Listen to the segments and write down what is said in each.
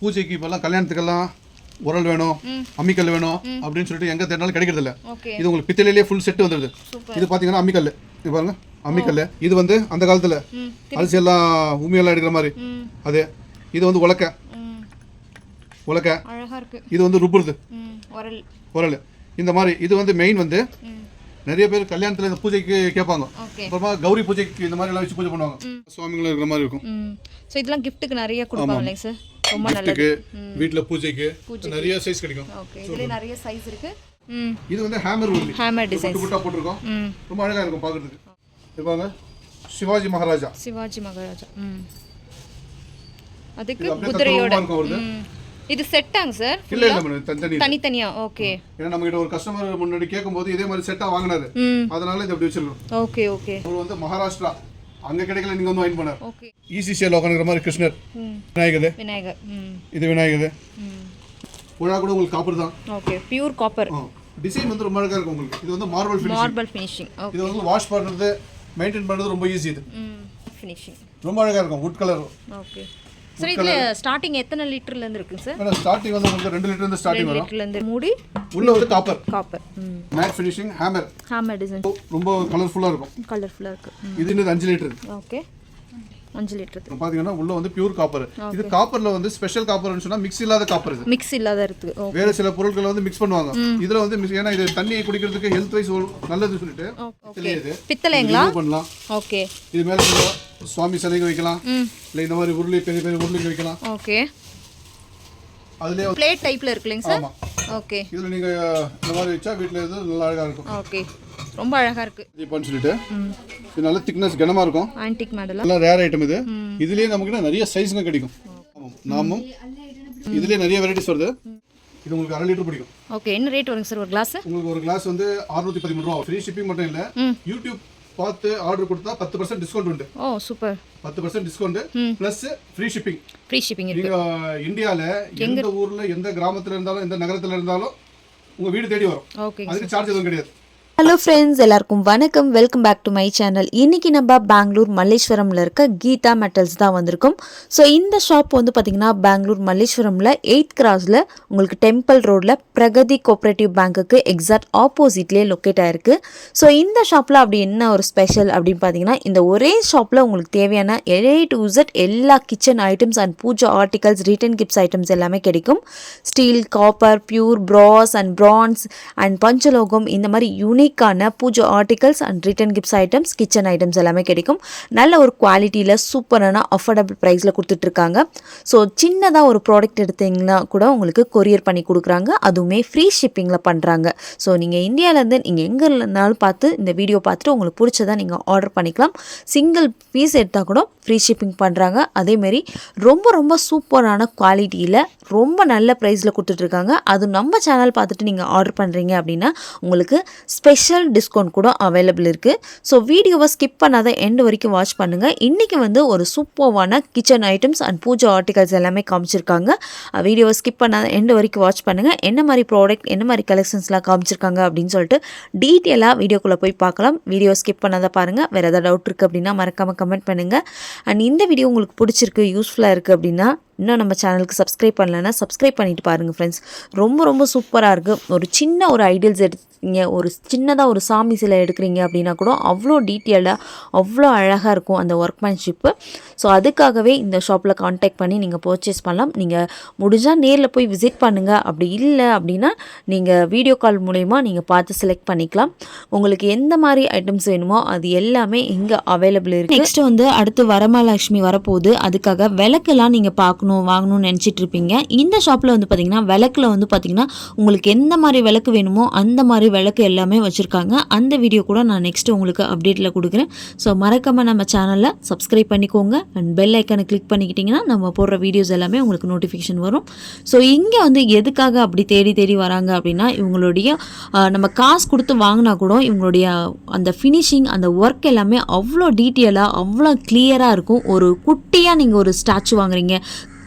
பூஜைக்கு இப்போல்லாம் கல்யாணத்துக்கெல்லாம் உரல் வேணும் அம்மிக்கல் வேணும் அப்படின்னு சொல்லிட்டு எங்கே தேடினாலும் கிடைக்கிறது இல்லை. இது உங்களுக்கு பித்தளையிலேயே ஃபுல் செட் வந்துடுது. இது பார்த்தீங்கன்னா அம்மிக்கல், இது பாருங்க அம்மிக்கல். இது வந்து அந்த காலத்தில் அரிசி எல்லாம் உமியெல்லாம் எடுக்கிற மாதிரி அது. இது வந்து உலக்க, இது வந்து ருப்புறது உரல். இந்த மாதிரி இது வந்து மெயின் வந்து நிறைய பேர் கல்யாணத்தில் இந்த பூஜைக்கு கேட்பாங்க. அப்புறமா கௌரி பூஜைக்கு இந்த மாதிரி எல்லாம் வச்சு பூஜை பண்ணுவாங்க. சுவாமிகளும் இருக்கிற மாதிரி இருக்கும். ஸோ இதெல்லாம் கிஃப்ட்டுக்கு நிறைய கொடுப்பாங்க சார். ரொம்ப நல்லது. வீட்ல பூஜைக்கு நிறைய சைஸ் கிடைக்கும். ஓகே, இதுல நிறைய சைஸ் இருக்கு. இது வந்து ஹேமர் உருளி, ஹேமர் டிசைன் குட்டா போட்டுருக்கோம். ரொம்ப அழகா இருக்கும் பார்க்கிறதுக்கு. இப்பாங்க சிவாஜி மகாராஜா. அதுக்கு குதிரையோட. இது செட்டாங்க சார்? இல்ல இல்ல மேடம், தனித்தனியா. ஓகே. ஏன்னா நம்ம கிட்ட ஒரு கஸ்டமர் முன்னாடி கேட்கும்போது இதே மாதிரி செட்டா வாங்குனாரு, அதனால இது அப்படி வச்சிருக்கோம். Okay okay. அவர் வந்து மகாராஷ்டிரா, அங்க கிடைக்கல, நீங்க வந்து வாங்கி பண்ணார். ஓகே. ஈஸி சேல் உட்காந்துக்கிற மாதிரி கிருஷ்ணர், விநாயகர். இது விநாயகர். உலா கூட உங்களுக்கு காப்பர் தான். Okay, pure copper. டிசைன் வந்து ரொம்ப அழகா இருக்கும் உங்களுக்கு. இது வந்து மார்பிள் ஃபினிஷிங். ஓகே. இது வந்து வாஷ் பண்றது மெயின்டைன் பண்றது ரொம்ப ஈஸி. இது ஃபினிஷிங் ரொம்ப அழகா இருக்கும், வுட் கலர். ஓகே. சரி, இதுல ஸ்டார்டிங் எத்தனை லிட்டர்ல இருந்து இருக்குங்க சார்? மேடம் ஸ்டார்டிங் வந்து உங்களுக்கு 2 லிட்டர் இருந்து ஸ்டார்டிங் வரும். 2 லிட்டர்ல இருந்து. மூடி உள்ள வந்து copper. Matte finishing hammer design. ரொம்ப கலர்ஃபுல்லா இருக்கும். இருக்கு. இது இன்னும் 5 லிட்டர். Okay, 5 litre. பாத்தீங்கன்னா உள்ள வந்து பியூர் காப்பர். இது காப்பர்ல வந்து ஸ்பெஷல் காப்பர்னு சொன்னா மிக்ஸ் இல்லாத காப்பர். இது மிக்ஸ் இல்லாத இருக்கு. வேற சில பொருட்களை வந்து மிக்ஸ் பண்ணுவாங்க. இதுல வந்து ஏன்னா இது தண்ணி குடிக்கிறதுக்கு ஹெல்த் வைஸ் நல்லது சொல்லிட்டு பித்தளைங்களா பண்ணலாம். ஓகே. இது மேல சுவாமி சிலைக்கு வைக்கலாம், இல்ல இந்த மாதிரி உருளி பெரிய பெரிய உருளிக்கு வைக்கலாம். ஓகே. அதுலயே பிளேட் டைப்ல இருக்குங்க சார்? ஆமா. ஓகே. இதுல நீங்க இந்த மாதிரி வச்சா வீட்ல இது நல்லா அழகா இருக்கும். ஓகே, ரொம்ப அழகா இருக்கு. இப்பன்னு சொல்லிட்டு இது நல்ல திக்னஸ் கனமா இருக்கும். Antique model. நல்ல ரேர் ஐட்டம் இது. இதுலயே நமக்கு நிறைய சைஸ்ங்க கிடைக்கும். நாமும் இதுலயே நிறைய வெரைட்டிஸ் வருது. இது உங்களுக்கு 1/2 லிட்டர் பிடிக்கும். ஓகே. என்ன ரேட் வருங்க சார் ஒரு கிளாஸ்? உங்களுக்கு ஒரு கிளாஸ் வந்து 613 ரூபாய். ஃப்ரீ ஷிப்பிங் மட்டும் இல்ல, யூடியூப் பார்த்து ஆர்டர் கொடுத்தா 10% டிஸ்கவுண்ட் உண்டு. Oh super. 10% discount plus free shipping. இருக்கு. நீங்க இந்தியால எந்த ஊர்ல எந்த கிராமத்துல இருந்தாலும் எந்த நகரத்துல இருந்தாலும் உங்க வீடு தேடி வரும். ஓகே. அதுக்கு சார்ஜ் எதுவும் கிடையாது. ஹலோ ஃப்ரெண்ட்ஸ், எல்லாருக்கும் வணக்கம். Welcome back to my channel. இன்றைக்கி நம்ம பெங்களூர் மல்லேஸ்வரமில் இருக்க கீதா மெட்டல்ஸ் தான் வந்திருக்கோம். ஸோ இந்த ஷாப் வந்து பார்த்திங்கன்னா பெங்களூர் மல்லேஸ்வரமில் 8th கிராஸில் உங்களுக்கு டெம்பிள் ரோடில் பிரகதி கோஆப்ரேட்டிவ் பேங்க்குக்கு எக்ஸாக்ட் ஆப்போசிட்லேயே லொக்கேட் ஆகிருக்கு. ஸோ இந்த ஷாப்பில் அப்படி என்ன ஒரு ஸ்பெஷல் அப்படின்னு பார்த்தீங்கன்னா, இந்த ஒரே ஷாப்பில் உங்களுக்கு தேவையான A to Z எல்லா kitchen items and puja articles, return gifts items எல்லாமே கிடைக்கும். Steel, copper, pure brass and bronze and பஞ்சலோகம், இந்த மாதிரி யூனிக்கான puja articles and return gifts items, kitchen items எல்லாமே கிடைக்கும். நல்ல ஒரு குவாலிட்டியில் சூப்பரான அஃபோர்டபுள் ப்ரைஸில் கொடுத்துட்ருக்காங்க. ஸோ சின்னதாக ஒரு ப்ராடக்ட் எடுத்தீங்கன்னா கூட உங்களுக்கு கொரியர் பண்ணி கொடுக்குறாங்க, அதுவுமே ஃப்ரீ ஷிப்பிங்கில் பண்ணுறாங்க. ஸோ நீங்கள் இந்தியாவிலேருந்து நீங்கள் எங்கே இருந்தாலும் பார்த்து இந்த வீடியோ பார்த்துட்டு உங்களுக்கு பிடிச்சதான் நீங்கள் ஆர்டர் பண்ணிக்கலாம். சிங்கிள் பீஸ் எடுத்தால் கூட ஃப்ரீ ஷிப்பிங் பண்ணுறாங்க. அதேமாரி ரொம்ப ரொம்ப சூப்பரான குவாலிட்டியில் ரொம்ப நல்ல ப்ரைஸில் கொடுத்துட்ருக்காங்க. அது நம்ம சேனல் பார்த்துட்டு நீங்கள் ஆர்டர் பண்ணுறீங்க அப்படின்னா உங்களுக்கு ஸ்பெஷல் டிஸ்கவுண்ட் கூட அவைலபிள் இருக்குது. ஸோ வீடியோவை ஸ்கிப் பண்ணாத எண்டு வரைக்கும் வாட்ச் பண்ணுங்கள். இன்றைக்கி வந்து ஒரு சூப்பரான kitchen items and puja articles எல்லாமே காமிச்சிருக்காங்க. வீடியோவை ஸ்கிப் பண்ணாத எண்டு வரைக்கும் வாட்ச் பண்ணுங்கள். என்ன மாதிரி ப்ராடக்ட், என்ன மாதிரி கலெக்ஷன்ஸ்லாம் காமிச்சிருக்காங்க அப்படின்னு சொல்லிட்டு டீட்டெயிலாக வீடியோக்குள்ளே போய் பார்க்கலாம். வீடியோ ஸ்கிப் பண்ணாத பாருங்கள். வேறு ஏதாவது டவுட் இருக்குது அப்படின்னா மறக்காமல் கமெண்ட் பண்ணுங்கள். அண்ட் இந்த வீடியோ உங்களுக்கு பிடிச்சிருக்கு, யூஸ்ஃபுல்லாக இருக்குது அப்படின்னா இன்னும் நம்ம சேனலுக்கு சப்ஸ்கிரைப் பண்ணலைன்னா சப்ஸ்கிரைப் பண்ணிட்டு பாருங்கள் ஃப்ரெண்ட்ஸ். ரொம்ப ரொம்ப சூப்பராக இருக்குது. ஒரு சின்ன ஒரு ஐடியல்ஸ் எடுத்தீங்க, ஒரு சின்னதாக ஒரு சாமி சிலை எடுக்கிறீங்க அப்படின்னா கூட அவ்வளோ டீட்டெயிலாக அவ்வளோ அழகாக இருக்கும் அந்த ஒர்க்மேன்ஷிப்பு. ஸோ அதுக்காகவே இந்த ஷாப்பில் கான்டாக்ட் பண்ணி நீங்கள் பர்ச்சேஸ் பண்ணலாம். நீங்கள் முடிஞ்சால் நேரில் போய் விசிட் பண்ணுங்கள். அப்படி இல்லை அப்படின்னா நீங்கள் வீடியோ கால் மூலயமா நீங்கள் பார்த்து செலக்ட் பண்ணிக்கலாம். உங்களுக்கு எந்த மாதிரி ஐட்டம்ஸ் வேணுமோ அது எல்லாமே இங்கே அவைலபிள் இருக்குது. நெக்ஸ்ட் வந்து அடுத்து வரமகாலட்சுமி வரப்போகுது. அதுக்காக விளக்கெல்லாம் நீங்கள் பார்க்கணும், வாங்கணும்னு நினச்சிட்டு இருப்பீங்க. இந்த ஷாப்பில் வந்து பார்த்திங்கன்னா விளக்கில் வந்து பார்த்திங்கன்னா உங்களுக்கு எந்த மாதிரி விளக்கு வேணுமோ அந்த மாதிரி விளக்கு எல்லாமே வச்சுருக்காங்க. அந்த வீடியோ கூட நான் நெக்ஸ்ட்டு உங்களுக்கு அப்டேட்டில் கொடுக்குறேன். ஸோ மறக்காமல் நம்ம சேனலில் சப்ஸ்கிரைப் பண்ணிக்கோங்க அண்ட் பெல் ஐக்கனை கிளிக் பண்ணிக்கிட்டிங்கன்னா நம்ம போடுற வீடியோஸ் எல்லாமே உங்களுக்கு நோட்டிஃபிகேஷன் வரும். ஸோ இங்கே வந்து எதுக்காக அப்படி தேடி தேடி வராங்க அப்படின்னா, இவங்களுடைய நம்ம காசு கொடுத்து வாங்கினா கூட இவங்களுடைய அந்த ஃபினிஷிங், அந்த ஒர்க் எல்லாமே அவ்வளோ டீட்டெயிலாக அவ்வளோ கிளியராக இருக்கும். ஒரு குட்டியாக நீங்கள் ஒரு ஸ்டாச்சு வாங்குறீங்க,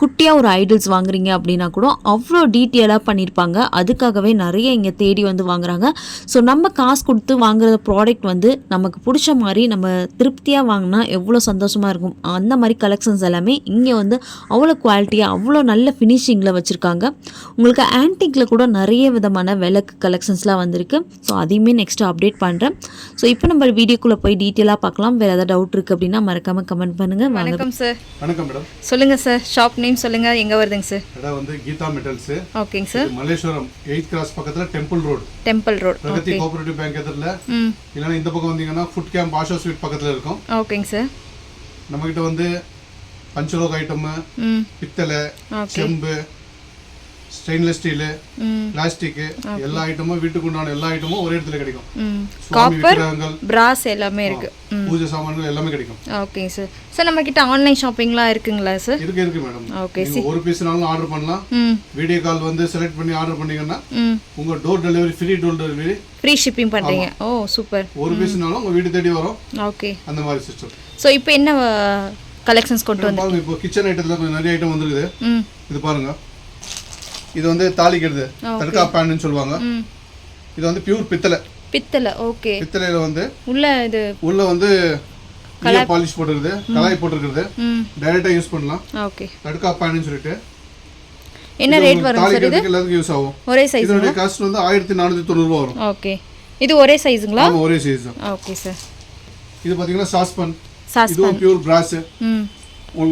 குட்டியாக ஒரு ஐடல்ஸ் வாங்குறீங்க அப்படின்னா கூட அவ்வளோ டீட்டெயிலாக பண்ணியிருப்பாங்க. அதுக்காகவே நிறைய இங்கே தேடி வந்து வாங்குறாங்க. ஸோ நம்ம காசு கொடுத்து வாங்குற ப்ராடக்ட் வந்து நமக்கு பிடிச்ச மாதிரி நம்ம திருப்தியாக வாங்கினா எவ்வளோ சந்தோஷமாக இருக்கும். அந்த மாதிரி கலெக்ஷன்ஸ் எல்லாமே இங்கே வந்து அவ்வளோ குவாலிட்டியாக அவ்வளோ நல்ல ஃபினிஷிங்கில் வச்சுருக்காங்க. உங்களுக்கு ஆன்டிக்கில் கூட நிறைய விதமான விளக்கு கலெக்ஷன்ஸ்லாம் வந்திருக்கு. ஸோ அதையுமே நெக்ஸ்ட்டு அப்டேட் பண்ணுறேன். ஸோ இப்போ நம்ம வீடியோக்குள்ளே போய் டீட்டெயிலாக பார்க்கலாம். வேறு ஏதாவது டவுட் இருக்குது அப்படின்னா மறக்காமல் கமெண்ட் பண்ணுங்கள். வணக்கம் சார். வணக்கம் மேடம். சொல்லுங்கள் சார், ஷாப் நேம் சொல்லுங்கள், எங்கே வருதுங்க சார்? இடம் வந்து கீதா மெட்டல்ஸ். ஓகேங்க சார். மல்லேஸ்வரம் 8th கிராஸ் பக்கத்தில் temple road. Temple road. Pragathi cooperative bank எதிரில். இல்லைன்னா இந்த பக்கம் வந்தீங்கன்னா ஃபுட் கேம்ப் ஆஷா ஸ்வீட் பக்கத்தில் இருக்கும். ஓகேங்க சார். நம்மகிட்ட வந்து பஞ்சலோக ஐட்டம், பித்தளை, செம்பு, ஸ்டெயின்லெஸ் ஸ்டீலு, பிளாஸ்டிக் எல்லா ஐட்டமும் வீட்டுக்கு உண்டான எல்லா ஐட்டமும் ஒரே இடத்துல கிடைக்கும். காப்பர், பிராஸ் எல்லாமே இருக்கு. பூஜை சாமான்கள் எல்லாமே கிடைக்கும். ஓகேங்க சார். சார் நம்ம கிட்ட ஆன்லைன் ஷாப்பிங்லாம் இருக்குங்களா சார்? இருக்கு மேடம். ஓகே. ஒரு பீஸ்னாலும் ஆர்டர் பண்ணலாம். வீடியோ கால் வந்து செலக்ட் பண்ணி ஆர்டர் பண்ணீங்கன்னா உங்க door delivery free. Door delivery free shipping பண்றீங்க. ஓ சூப்பர். ஒரு பீஸ்னாலும் உங்க வீடு தேடி வரும். ஓகே. அந்த மாதிரி சிஸ்டம். சோ இப்போ என்ன கலெக்ஷன்ஸ் கொண்டு வந்தீங்க? இப்போ கிச்சன் ஐட்டத்துல கொஞ்சம் நிறைய ஐட்டம் வந்திருக்குது. இது பாருங்க. இது வந்து தாளிக்கிறது தடுக்கா பேன்னு சொல்லுவாங்க. இது வந்து பியூர் பித்தளை. ஓகே. பித்தளையில வந்து உள்ள வந்து கலர் பாலிஷ் போட்டுருக்குது, கலாய் போட்டுருக்குது. டைரக்டா யூஸ் பண்ணலாம். ஓகே. தடுக்கா பேன்னு சொல்லிட்டு என்ன ரேட் வரும் சார்? இது எல்லாத்துக்கும் யூஸ் ஆகும். ஒரே சைஸ். இதோட காஸ்ட் வந்து 1490 ரூபாய் வரும். ஓகே. இது ஒரே சைஸ்ங்களா? ஆமா ஒரே சைஸ் தான். Okay sir. இது பாத்தீங்கன்னா சாஸ்பன். இதுவும் பியூர் பிராஸ்.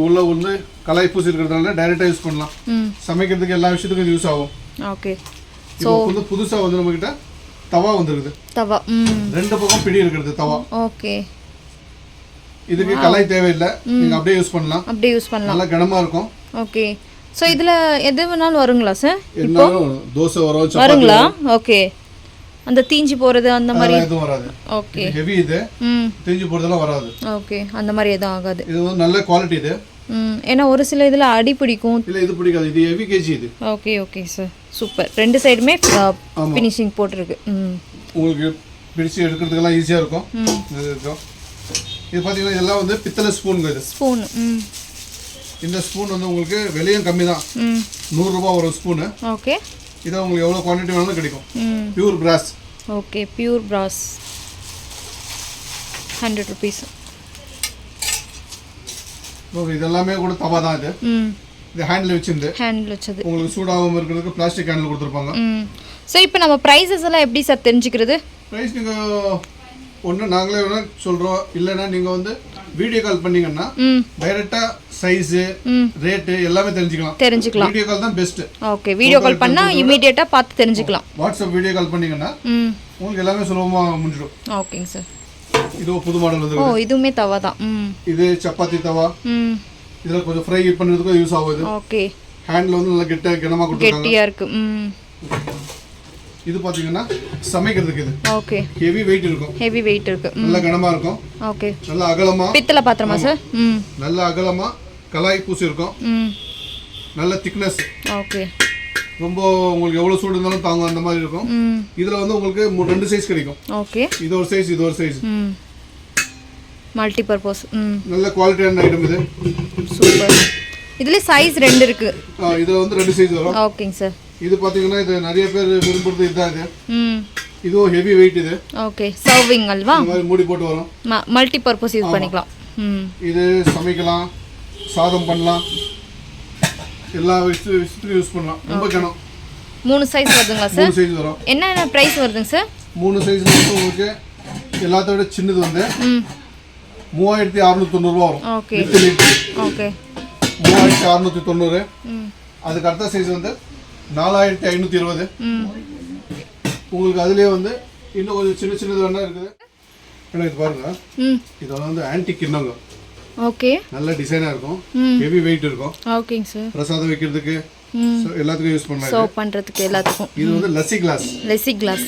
உள்ள வந்து கலாய் பூசி இருக்கிறதுனால டைரக்டா யூஸ் பண்ணலாம். சமைக்கிறதுக்கு எல்லா விஷயத்துக்கும் யூஸ் ஆகும். ஓகே. இப்போ வந்து புதுசா வந்து நம்ம கிட்ட தவா வந்திருக்கு. தவா. ரெண்டு பக்கம் பிடி இருக்குது தவா. ஓகே. இதுக்கு கலாய் தேவையில்லை. நீங்க அப்படியே யூஸ் பண்ணலாம். நல்லா கனமா இருக்கும். ஓகே. சோ இதுல எது வேணாலும் வருங்களா சார்? இப்போ தோசை வரும், சப்பாத்தி வருங்களா? ஓகே. அந்த தீஞ்சி போறது அந்த மாதிரி எதுவும் வராது. ஓகே. ஹெவி இது. தீஞ்சி போறதெல்லாம் வராது. ஓகே. அந்த மாதிரி எதுவும் ஆகாது. இது வந்து நல்ல குவாலிட்டி இது. ஏன்னா ஒரு சில இதுல அடி பிடிக்கும். இல்ல இது பிடிக்காது. இது ஹெவி கேஜி இது. Okay okay sir. சூப்பர். ரெண்டு சைடுமே ஃபினிஷிங் போட்டுருக்கு. உங்களுக்கு பிடிச்சி எடுக்கிறதுக்கெல்லாம் ஈஸியா இருக்கும். இது பாத்தீங்கன்னா இதெல்லாம் வந்து பித்தளை ஸ்பூனுங்க. இது ஸ்பூன். இந்த ஸ்பூன் வந்து உங்களுக்கு விலையும் கம்மி தான். 100 ரூபாய் ஒரு ஸ்பூன். ஓகே. இது உங்களுக்கு எவ்வளவு குவாண்டிட்டி வேணாலும் கிடைக்கும். பியூர் பிராஸ். ஓகே. பியூர் பிராஸ் 100 rupees. இது எல்லாமே கூட தவா தான். இது ஹேண்டில் வச்சது. உங்களுக்கு சூடாகாம இருக்கிறதுக்கு பிளாஸ்டிக் ஹேண்டில் கொடுத்துருப்பாங்க. சோ இப்போ நம்ம பிரைசஸ் எல்லாம் எப்படி சார் தெரிஞ்சுக்கிறது? பிரைஸ் நீங்க ஒண்ணு நாங்களே வேணா சொல்றோம். இல்லனா நீங்க வந்து வீடியோ கால் பண்ணீங்கன்னா டைரக்டா சைஸ், ரேட் எல்லாமே தெரிஞ்சுக்கலாம். வீடியோ கால் தான் பெஸ்ட். ஓகே. வீடியோ கால் பண்ணா இமிடியேட்டா பார்த்து தெரிஞ்சுக்கலாம். வாட்ஸ்அப் வீடியோ கால் பண்ணீங்கன்னா உங்களுக்கு எல்லாமே சுலபமா முடிஞ்சிடும். ஓகேங்க சார். இது புது மாடல் வந்து. ஓ இதுமே தவா தான். இது சப்பாத்தி தவா. இதல கொஞ்சம் ஃப்ரை பண்றதுக்கு யூஸ் ஆகுது. ஓகே. ஹேண்ட்ல வந்து நல்லா கனமா கொடுத்திருக்காங்க. கெட்டியா இருக்கு. இது பாத்தீங்கன்னா சமைக்கிறதுக்கு இது. ஓகே. ஹெவி வெயிட் இருக்கு. நல்ல கனமா இருக்கும். ஓகே. நல்ல அகலமா பித்தளை பாத்திரமா சார்? நல்ல அகலமா கலாய் பூசி இருக்கும். நல்ல திக்னஸ். ஓகே. ரொம்ப உங்களுக்கு எவ்வளவு சூடு இருந்தாலும் தாங்கும் அந்த மாதிரி இருக்கும். இதுல வந்து உங்களுக்கு ரெண்டு சைஸ் கிடைக்கும். ஓகே. இது ஒரு சைஸ். Multi purpose. நல்ல குவாலிட்டியான ஐட்டம் இது. சூப்பர். இதுல சைஸ் ரெண்டு இருக்கு. இதுல வந்து ரெண்டு சைஸ் வரும். ஓகேங்க சார். இது பாத்தீங்கன்னா இது நிறைய பேர் விரும்புறது இதுதான். இதுவும் ஹெவி வெயிட் இது. ஓகே. சர்விங் அல்வா. இந்த மாதிரி மூடி போட்டு வரும். மல்டி பர்பஸ் யூஸ் பண்ணிக்கலாம். இது சமைக்கலாம், சாதம் பண்ணலாம், எல்லா விஷயத்துக்கும் யூஸ் பண்ணலாம். ரொம்ப கனம். 3 சைஸ் வருதுங்களா சார்? 3 சைஸ் வரும். என்ன பிரைஸ் வருதுங்க சார்? 3 சைஸ்ல வந்து உங்களுக்கு எல்லாத்தோட சின்னது வந்து 3690 ரூபாய் வரும். ஓகே. ஓகே. 3690. அதுக்கு அடுத்த சைஸ் வந்து 4520. உங்களுக்கு அதுலயே வந்து இன்னும் கொஞ்சம் சின்னது வேணா இருக்குது. இது பாருங்க. இதெல்லாம் வந்து ஆன்டிக் கிண்ணங்க. ஓகே. நல்ல டிசைனா இருக்கும். ஹெவி வெயிட் இருக்கும். ஓகேங்க சார். பிரசாதம் வைக்கிறதுக்கு எல்லாத்துக்கும் யூஸ் பண்ணலாம். சர்வ் பண்றதுக்கு எல்லாத்துக்கும். இது வந்து லஸ்ஸி கிளாஸ்.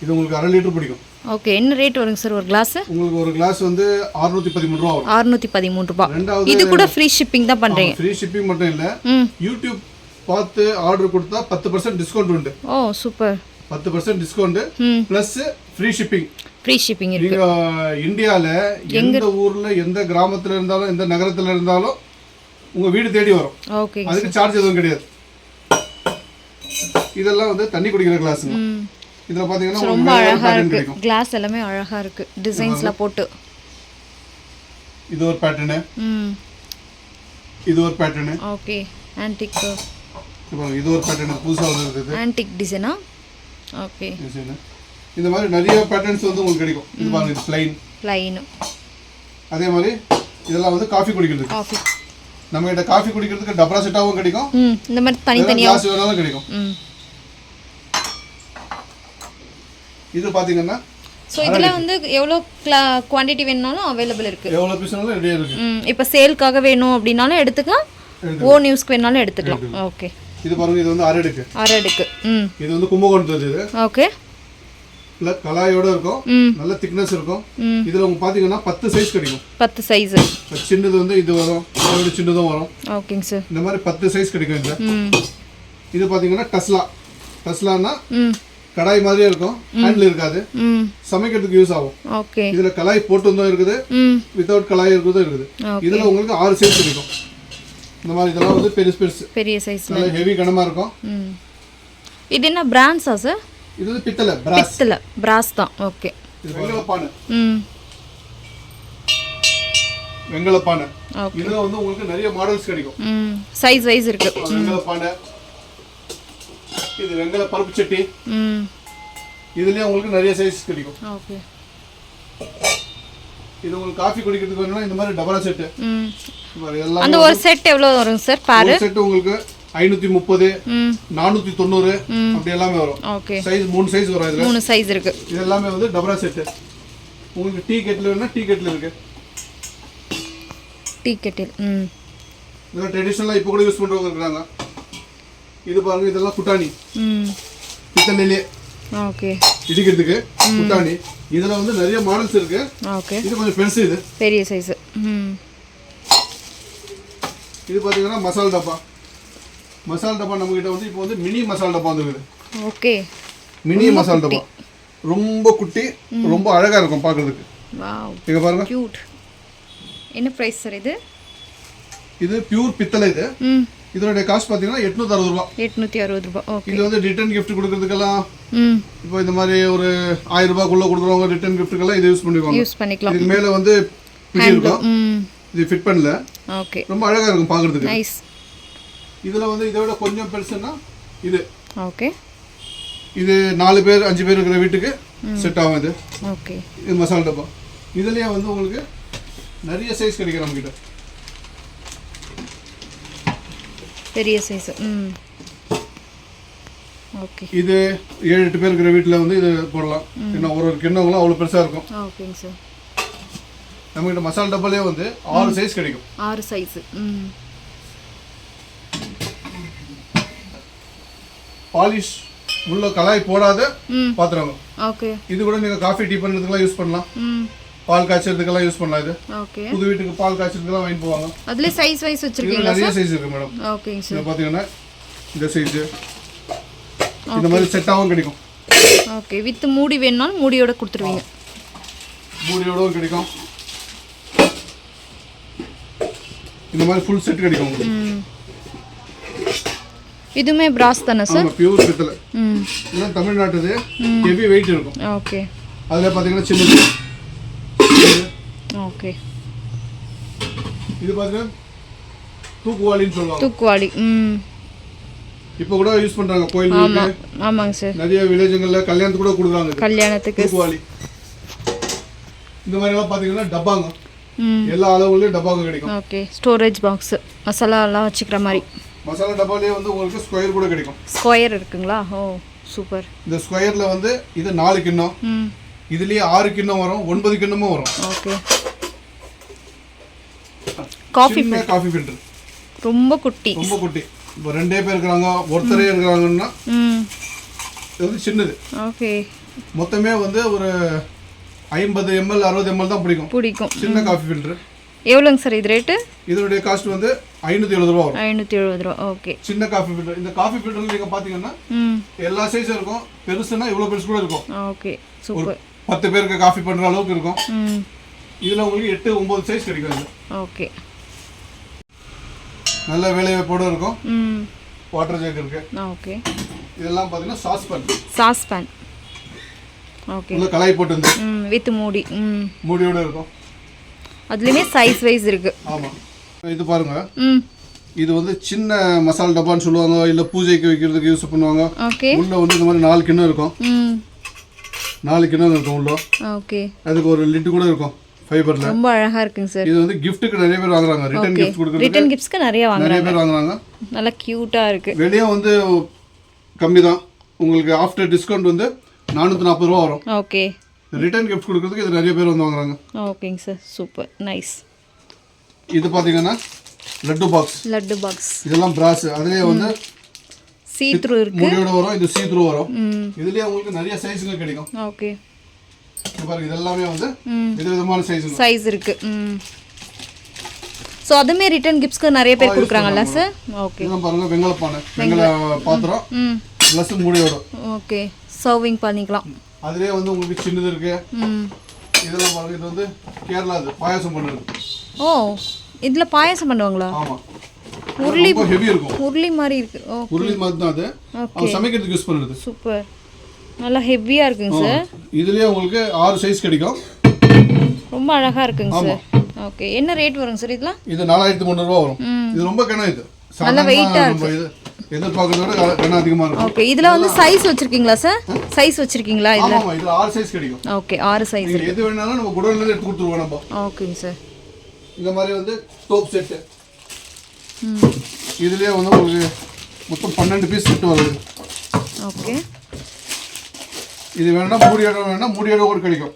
இது உங்களுக்கு 1/2 லிட்டர் பிடிக்கும். ஓகே. என்ன ரேட் வருங்க சார் ஒரு கிளாஸ்? உங்களுக்கு ஒரு கிளாஸ் வந்து 613 ரூபாய் வரும். 613 ரூபாய். இது கூட ஃப்ரீ ஷிப்பிங் தான் பண்றீங்க? ஃப்ரீ ஷிப்பிங் மட்டும் இல்ல, யூடியூப் பார்த்து ஆர்டர் கொடுத்தா 10% டிஸ்கவுண்ட் உண்டு. Oh super. 10% discount plus free shipping. இருக்கு. நீங்க இந்தியால எந்த ஊர்ல எந்த கிராமத்துல இருந்தாலும் எந்த நகரத்துல இருந்தாலும் உங்கள் வீடு தேடி வரும். ஓகே. அதுக்கு சார்ஜ் எதுவும் கிடையாது. இதெல்லாம் வந்து தண்ணி குடிக்கிற கிளாஸுங்க. இதில் பார்த்தீங்கன்னா ரொம்ப அழகாக இருக்குது. கிளாஸ் எல்லாமே அழகாக இருக்குது, டிசைன்ஸ்லாம் போட்டு. இது ஒரு பேட்டர்னு, இது ஒரு பேட்டர்னு. ஓகே. ஆன்டிக். இது ஒரு பேட்டர்ன் புதுசாக வந்துருக்குது. ஆன்டிக் டிசைனா? ஓகே. இந்த மாதிரி நிறைய பேட்டர்ன்ஸ் வந்து உங்களுக்கு கிடைக்கும். இது பாருங்க, இது ப்ளைன். அதே மாதிரி இதெல்லாம் வந்து காஃபி குடிக்கிறதுக்கு. காஃபி நம்ம கிட்ட காஃபி குடிக்கிறதுக்கு டபரா செட்டாவும் கிடைக்கும். இந்த மாதிரி தனித்தனியா கிளாஸ் வேணாலும் கிடைக்கும். இது பாத்தீங்கன்னா சோ இதுல வந்து எவ்வளவு குவாண்டிட்டி வேணும்னாலும் அவேலபிள் இருக்கு. எவ்வளவு பீஸ்னாலும் ரெடியா இருக்கு. இப்போ சேல்க்காக வேணும் அப்படினாலும் எடுத்துக்கலாம், ஓன் யூஸ்க்கு வேணாலும் எடுத்துக்கலாம். ஓகே. இது பாருங்க, இது வந்து அரடுக்கு. இது வந்து கும்பகோணத்துல இது. ஓகே. இல்ல கலாயோட இருக்கும், நல்ல திக்னஸ் இருக்கும். இதுல உங்க பாத்தீங்கன்னா 10 சைஸ் கிடைக்கும். 10 சைஸ். சின்னது வந்து இது வரும், அதோட சின்னதும் வரும். ஓகேங்க சார். இந்த மாதிரி 10 சைஸ் கிடைக்கும் இதுல. இது பாத்தீங்கன்னா டஸ்லானா கடாய் மாதிரியே இருக்கும், ஹேண்டில் இருக்காது, சமைக்கிறதுக்கு யூஸ் ஆகும். ஓகே. இதுல கலாய் போட்டுதான் இருக்குது, வித்தவுட் கலாய் இருக்கிறதும் இருக்குது. இதுல உங்களுக்கு 6 சைஸ் கிடைக்கும். இந்த மாதிரி இதெல்லாம் வந்து பெரிய சைஸ்ல நல்ல ஹெவி கனமா இருக்கும். இது என்ன பிராண்ட்ஸா சார்? இது வந்து பித்தளை பிராஸ் தான். ஓகே. இது வெங்கல பானை. இதுல வந்து உங்களுக்கு நிறைய மாடல்ஸ் கிடைக்கும். சைஸ் வைஸ் இருக்கு. வெங்கல பானை, இது வெங்கல பருப்பு சட்டி. இதுலயே உங்களுக்கு நிறைய சைஸ் கிடைக்கும். ஓகே. இது உங்களுக்கு காபி குடிக்கிறதுக்கு வேணும்னா இந்த மாதிரி டபரா செட். அந்த ஒரு செட் எவ்வளவு வரும் சார்? பாரு செட் உங்களுக்கு 530, 490 அப்படி எல்லாமே வரும். ஓகே. சைஸ் 3 சைஸ் வரும். இதுல 3 சைஸ் இருக்கு. இது எல்லாமே வந்து டபரா செட். உங்களுக்கு டீ கெட்டில் வேணும்னா டீ கெட்டில் இருக்கு. Tea Kettle. இதெல்லாம் ட்ரெடிஷனலா இப்போ கூட யூஸ் பண்றவங்க இருக்காங்க. இது பாருங்க, இதெல்லாம் குட்டாணி. பித்தளையிலே. ஓகே. இடிக்கிறதுக்கு குட்டாணி. இதுல வந்து நிறைய மாடல்ஸ் இருக்கு. ஓகே. இது கொஞ்சம் பெருசு, இது பெரிய சைஸ். இது பாத்தீங்கன்னா மசாலா டப்பா. நம்ம கிட்ட வந்து இப்போ வந்து மினி மசாலா டப்பா வந்துருக்குது. ஓகே. மினி மசாலா டப்பா ரொம்ப குட்டி, ரொம்ப அழகா இருக்கும் பார்க்கிறதுக்கு. வாவ், இங்க பாருங்க. கியூட். என்ன பிரைஸ் சார் இது? இது பியூர் பித்தளை. இது இதோட காஸ்ட் பாத்தீங்கன்னா 860 ரூபாய். 860 ரூபாய். ஓகே. இது வந்து ரிட்டர்ன் gift கொடுக்கிறதுக்கெல்லாம் இப்போ இந்த மாதிரி ஒரு 1000 ரூபாய்க்குள்ள கொடுக்குறவங்க ரிட்டர்ன் giftக்கெல்லாம் இது யூஸ் பண்ணிக்கலாம். இதுக்கு மேல வந்து பிடி இருக்கும். இது ஃபிட் பண்ணல. ஓகே. ரொம்ப அழகா இருக்கும் பார்க்கிறதுக்கு. நைஸ். இதுல வந்து இதோட கொஞ்சம் பெருசுன்னா இது. ஓகே. இது 4 பேர் 5 பேர் இருக்கிற வீட்டுக்கு செட் ஆகும் இது. ஓகே. இது மசாலா டப்பா. இதுலயே வந்து உங்களுக்கு நிறைய சைஸ் கிடைக்கும் நம்ம கிட்ட. பெரிய சைஸ். ஓகே. இது 7-8 பேர் இருக்கிற வீட்ல வந்து இது போடலாம். ஏன்னா ஒரு கிண்ணங்களும் அவ்வளவு பெருசா இருக்கும். ஓகேங்க சார். நம்ம கிட்ட மசாலா டப்பாலே வந்து 6 சைஸ் கிடைக்கும். 6 சைஸ். பாலிஷ் உள்ள கலாய் போடாத பாத்திரம். ஓகே. இது கூட நீங்க காஃபி டீ பண்றதுக்குலாம் யூஸ் பண்ணலாம். பால் காய்ச்சறதுக்கெல்லாம் யூஸ் பண்ணலாம். இது ஓகே. புது வீட்டுக்கு பால் காய்ச்சறதுக்குலாம் வாங்கி போவாங்க. அதுல சைஸ் வைஸ் வச்சிருக்கீங்களா? நிறைய சைஸ் இருக்கு மேடம். ஓகேங்க சார். இத பாத்தீங்கன்னா இந்த சைஸ் இந்த மாதிரி செட்டாவும் கிடைக்கும். ஓகே. வித் மூடி வேணும்னா மூடியோட கொடுத்துருவீங்க. மூடியோடவும் கிடைக்கும். இந்த மாதிரி ஃபுல் செட் கிடைக்கும் உங்களுக்கு. இதுமே பிராஸ் தானே சார்? ஆமா, பியூர் பித்தளை. இதெல்லாம் தமிழ்நாட்டுது. ஹெவி வெயிட் இருக்கும். ஓகே. அதுல பாத்தீங்கன்னா சின்னது. ஓகே. இது பாத்தீங்கன்னா தூக்குவாளின்னு சொல்லுவாங்க. தூக்குவாளி. இப்போ கூட யூஸ் பண்றாங்க கோயிலுக்கு. ஆமாங்க சார். நிறைய வில்லேஜ்கள்ல கல்யாணத்துக்கு கூட கொடுக்குறாங்க. கல்யாணத்துக்கு தூக்குவாளி. இந்த மாதிரி எல்லாம் பாத்தீங்கன்னா டப்பாங்க. எல்லா அளவுலயும் டப்பாங்க கிடைக்கும். ஓகே. ஸ்டோரேஜ் பாக்ஸ், மசாலா எல்லாம் வச்சுக்கிற மாதிரி. மசாலா டப்பாலயே வந்து உங்களுக்கு ஸ்கொயர் கூட கிடைக்கும். ஸ்கொயர் இருக்குங்களா? ஓ சூப்பர். இந்த ஸ்கொயர்ல வந்து இது 4 கிண்ணம். இதுலயே 6 கிண்ணம் வரும், 9 கிண்ணமும் வரும். ஓகே. காஃபி ஃபில்டர் ரொம்ப குட்டி. இப்போ 2 பேர் இருக்காங்க, ஒருத்தரே இருக்காங்கன்னா இது வந்து சின்னது. ஓகே. மொத்தமே வந்து ஒரு 50 ml 60 ml தான் பிடிக்கும். சின்ன காஃபி ஃபில்டர். எவ்வளோங்க சார் இது ரேட்டு? இதோட காஸ்ட் வந்து 570 ரூபாய் வரும். 570 ரூபாய். ஓகே. சின்ன காஃபி ஃபில்டர். இந்த காஃபி ஃபில்டர்ல நீங்க பாத்தீங்கன்னா எல்லா சைஸும் இருக்கும். பெருசுனா இவ்வளவு பெருசு கூட இருக்கும். ஓகே. சூப்பர். 10 பேருக்கு காஃபி பண்ற அளவுக்கு இருக்கும். இதுல உங்களுக்கு 8-9 சைஸ் கிடைக்கும். இது ஓகே. நல்ல வேலைவாய்ப்போட இருக்கும். ம் வாட்டர் ஜக் இருக்கு. ஓகே. இதெல்லாம் பார்த்தீங்கன்னா சாஸ் பேன். ஓகே. உள்ள கலாய் போட்டு வந்து வித் மூடி. மூடியோட இருக்கும். அதுலயுமே சைஸ் வைஸ் இருக்கு. ஆமா. இது பாருங்க. இது வந்து சின்ன மசாலா டப்பான்னு சொல்லுவாங்க, இல்ல பூஜைக்கு வைக்கிறதுக்கு யூஸ் பண்ணுவாங்க. ஓகே. உள்ள வந்து இந்த மாதிரி 4 கிண்ணம் இருக்கும். 4 கிண்ணம் இருக்கும் உள்ள. ஓகே. அதுக்கு ஒரு லிட் கூட இருக்கும் ஃபைபர்ல. ரொம்ப அழகா இருக்குங்க சார். இது வந்து கிஃப்ட்டுக்கு நிறைய பேர் வாங்குறாங்க. ரிட்டர்ன் கிஃப்ட் கொடுக்குறது. ரிட்டர்ன் கிஃப்ட்ஸ்க்கு நிறைய வாங்குறாங்க. நல்லா கியூட்டா இருக்கு. வெளியே வந்து கம்மி தான். உங்களுக்கு ஆஃப்டர் டிஸ்கவுண்ட் வந்து 440 ரூபா வரும். ஓகே. ரிட்டர்ன் கிஃப்ட் கொடுக்கிறதுக்கு இது நிறைய பேர் வந்து வாங்குறாங்க. ஓகேங்க சார். Super nice. இது பாத்தீங்கன்னா லட்டு பாக்ஸ். இதெல்லாம் பிராஸ். அதுலயே வந்து சீ த்ரூ இருக்கு. மூடியோட வரும். இது சீ த்ரூ வரும். இதுலயே உங்களுக்கு நிறைய சைஸ்ங்க கிடைக்கும். ஓகே. இது பாருங்க, இதெல்லாம் வந்து விதவிதமான சைஸ் இருக்கு. சோ அதுமே ரிட்டர்ன் கிஃப்ட்ஸ்க்கு நிறைய பேர் கொடுக்குறாங்கல்ல சார்? ஓகே. இதெல்லாம் பாருங்க, வெங்கல பாத்திரம் ப்ளஸ் மூடியோட. ஓகே. சர்விங் பண்ணிக்கலாம். அதுலயே வந்து உங்களுக்கு சின்னது இருக்கு. இதெல்லாம் பாருங்க, இது வந்து கேரளா பாயாசம் பண்ணுறது. ஓ, இதுல பாயாசம் பண்ணுவாங்களா? ஆமா. உருளி ஹெவி இருக்கும். உருளி மாதிரி இருக்கு. ஓகே. உருளி மாதிரி தான் அது. அது சமைக்கிறதுக்கு யூஸ் பண்ணுறது. சூப்பர். நல்லா ஹெவியா இருக்குங்க சார். இதுலயே உங்களுக்கு 6 சைஸ் கிடைக்கும். ரொம்ப அழகா இருக்குங்க சார். ஓகே. என்ன ரேட் வருங்க சார் இதெல்லாம்? இது 4300 ரூபாய் வரும். இது ரொம்ப கனம். இது நல்ல வெயிட்டா இருக்கு. எதிர்பார்க்கறத விட கனம் அதிகமா இருக்கும். ஓகே. இதுல வந்து சைஸ் வச்சிருக்கீங்களா சார்? சைஸ் வச்சிருக்கீங்களா இதுல? ஆமா, இதுல 6 சைஸ் கிடைக்கும். ஓகே. 6 சைஸ் இருக்கு. எது வேணாலும் நம்ம குடோன்ல இருந்து எடுத்து கொடுத்துருவோம் நம்ம. ஓகேங்க சார். இந்த மாதிரி வந்து டோப் செட். இதுலயே வந்து உங்களுக்கு மொத்தம் 12 பீஸ் செட் வருது. ஓகே. இது வேணா மூடியோட கூட கிடைக்கும்.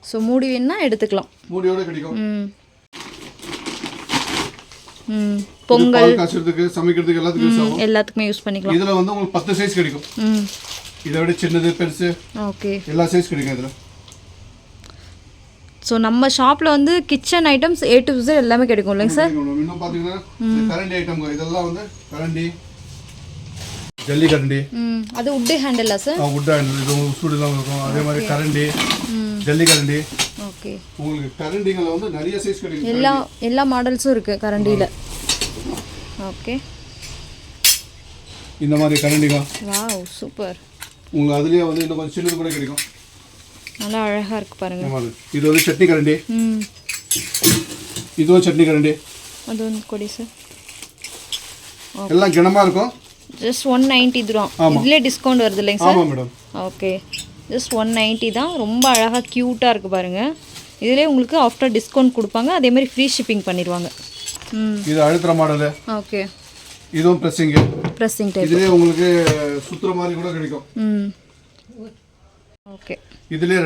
சோ மூடி வேணா எடுத்துக்கலாம். மூடியோட கிடைக்கும். பொங்கல் காய்ச்சறதுக்கு, சமைக்கிறதுக்கு எல்லாத்துக்கும் யூஸ் ஆகும். எல்லாத்துக்குமே யூஸ் பண்ணிக்கலாம். இதுல வந்து உங்களுக்கு 10 சைஸ் கிடைக்கும். இதை விட சின்னது, பெருசு, ஓகே, எல்லா சைஸ் கிடைக்கும் இதுல. ஸோ நம்ம ஷாப்பில் வந்து kitchen items A to Z எல்லாமே கிடைக்கும் இல்லைங்க சார்? இன்னும் பார்த்தீங்கன்னா கரண்டி ஐட்டம், இதெல்லாம் வந்து கரண்டி, ஜல்லி கரண்டி. அது உட் ஹேண்டிலா சார்? உட் ஹேண்டில். இது சூடுலாம் இருக்கும். அதே மாதிரி கரண்டி, ஜல்லி கரண்டி. ஓகே. உங்களுக்கு கரண்டிகளை வந்து நிறைய சைஸ் கிடைக்கும். எல்லா மாடல்ஸும் இருக்கு கரண்டியில். ஓகே. இந்த மாதிரி கரண்டிங்க. Wow, super. உங்களுக்கு அதுலயே வந்து இன்னும் கொஞ்சம் சின்னது கூட கிடைக்கும். நல்லா அழகா இருக்கு பாருங்க. இது வந்து சட்னி கரண்டி. இதுவும் சட்னி கரண்டி. அது வந்து கொடி சார். எல்லாம் கனமா இருக்கும். ஜஸ்ட் 190 தான். இதுல டிஸ்கவுண்ட் வருது இல்லைங்க சார்? ஆமா மேடம். ஓகே. ஜஸ்ட் 190 தான். ரொம்ப அழகா கியூட்டா இருக்கு பாருங்க. இதுலயே உங்களுக்கு ஆஃப்டர் டிஸ்கவுண்ட் கொடுப்பாங்க. அதே மாதிரி ஃப்ரீ ஷிப்பிங் பண்ணிடுவாங்க. இது அழுத்துற மாடல். ஓகே. இதுவும் பிரஸ்ஸிங் டைப். இதுலயே உங்களுக்கு சுத்துற மாதிரி கூட கிடைக்கும். ஓகே. இதுலயே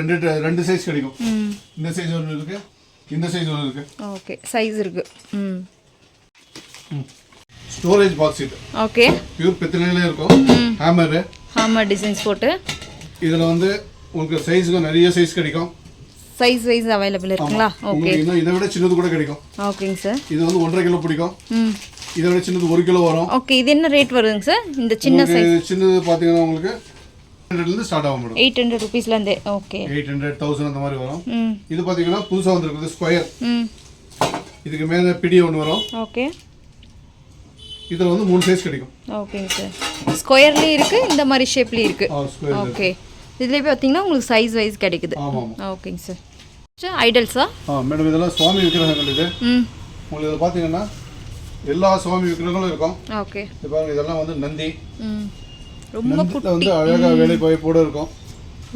ரெண்டு சைஸ் கிடைக்கும். இந்த சைஸ் ஒன்று இருக்கு, இந்த சைஸ் ஒன்று இருக்கு. ஓகே, சைஸ் இருக்கு. ஸ்டோரேஜ் பாக்ஸ் இது. ஓகே. பியூர் பித்தளையில இருக்கும். ஹேமர் டிசைன்ஸ் போட்டு. இதுல வந்து உங்களுக்கு சைஸ்க்கு நிறைய சைஸ் கிடைக்கும். சைஸ் வைஸ் அவைலபிள் இருக்குங்களா? ஓகே. இன்னும் இதை விட சின்னது கூட கிடைக்கும். ஓகேங்க சார். இது வந்து 1.5 கிலோ பிடிக்கும். இதை விட சின்னது 1 கிலோ வரும். ஓகே. இது என்ன ரேட் வருதுங்க சார்? இந்த சின்ன சைஸ் சின்னது பாத்தீங்கன்னா உங்களுக்கு 800 இருந்து ஸ்டார்ட் ஆகும் மேடம். 800 ரூபீஸ்ல இருந்து. ஓகே. 800 1000 அந்த மாதிரி வரும். இது பாத்தீங்கன்னா புதுசா வந்திருக்கு ஸ்கொயர். இதுக்கு மேல பிடி ஒன்று வரும். ஓகே. இதுல வந்து 3 சைஸ் கிடைக்கும். ஓகேங்க சார். ஸ்கொயர்லயே இருக்கு, இந்த மாதிரி ஷேப்லயே இருக்கு. ஓகே. இதுல பாத்தீங்கன்னா உங்களுக்கு சைஸ் வைஸ் கிடைக்குது. ஓகேங்க சார். ஐடல்ஸா? மேடம் இதெல்லாம் சுவாமி விக்கிரகங்கள். இது உங்களுக்கு இதில் பார்த்தீங்கன்னா எல்லா சுவாமி விக்கிரகங்களும் இருக்கும். ஓகே. இது பாருங்க, இதெல்லாம் வந்து நந்தி. ரொம்ப குட்டி, வந்து அழகா வேலை போட இருக்கும்.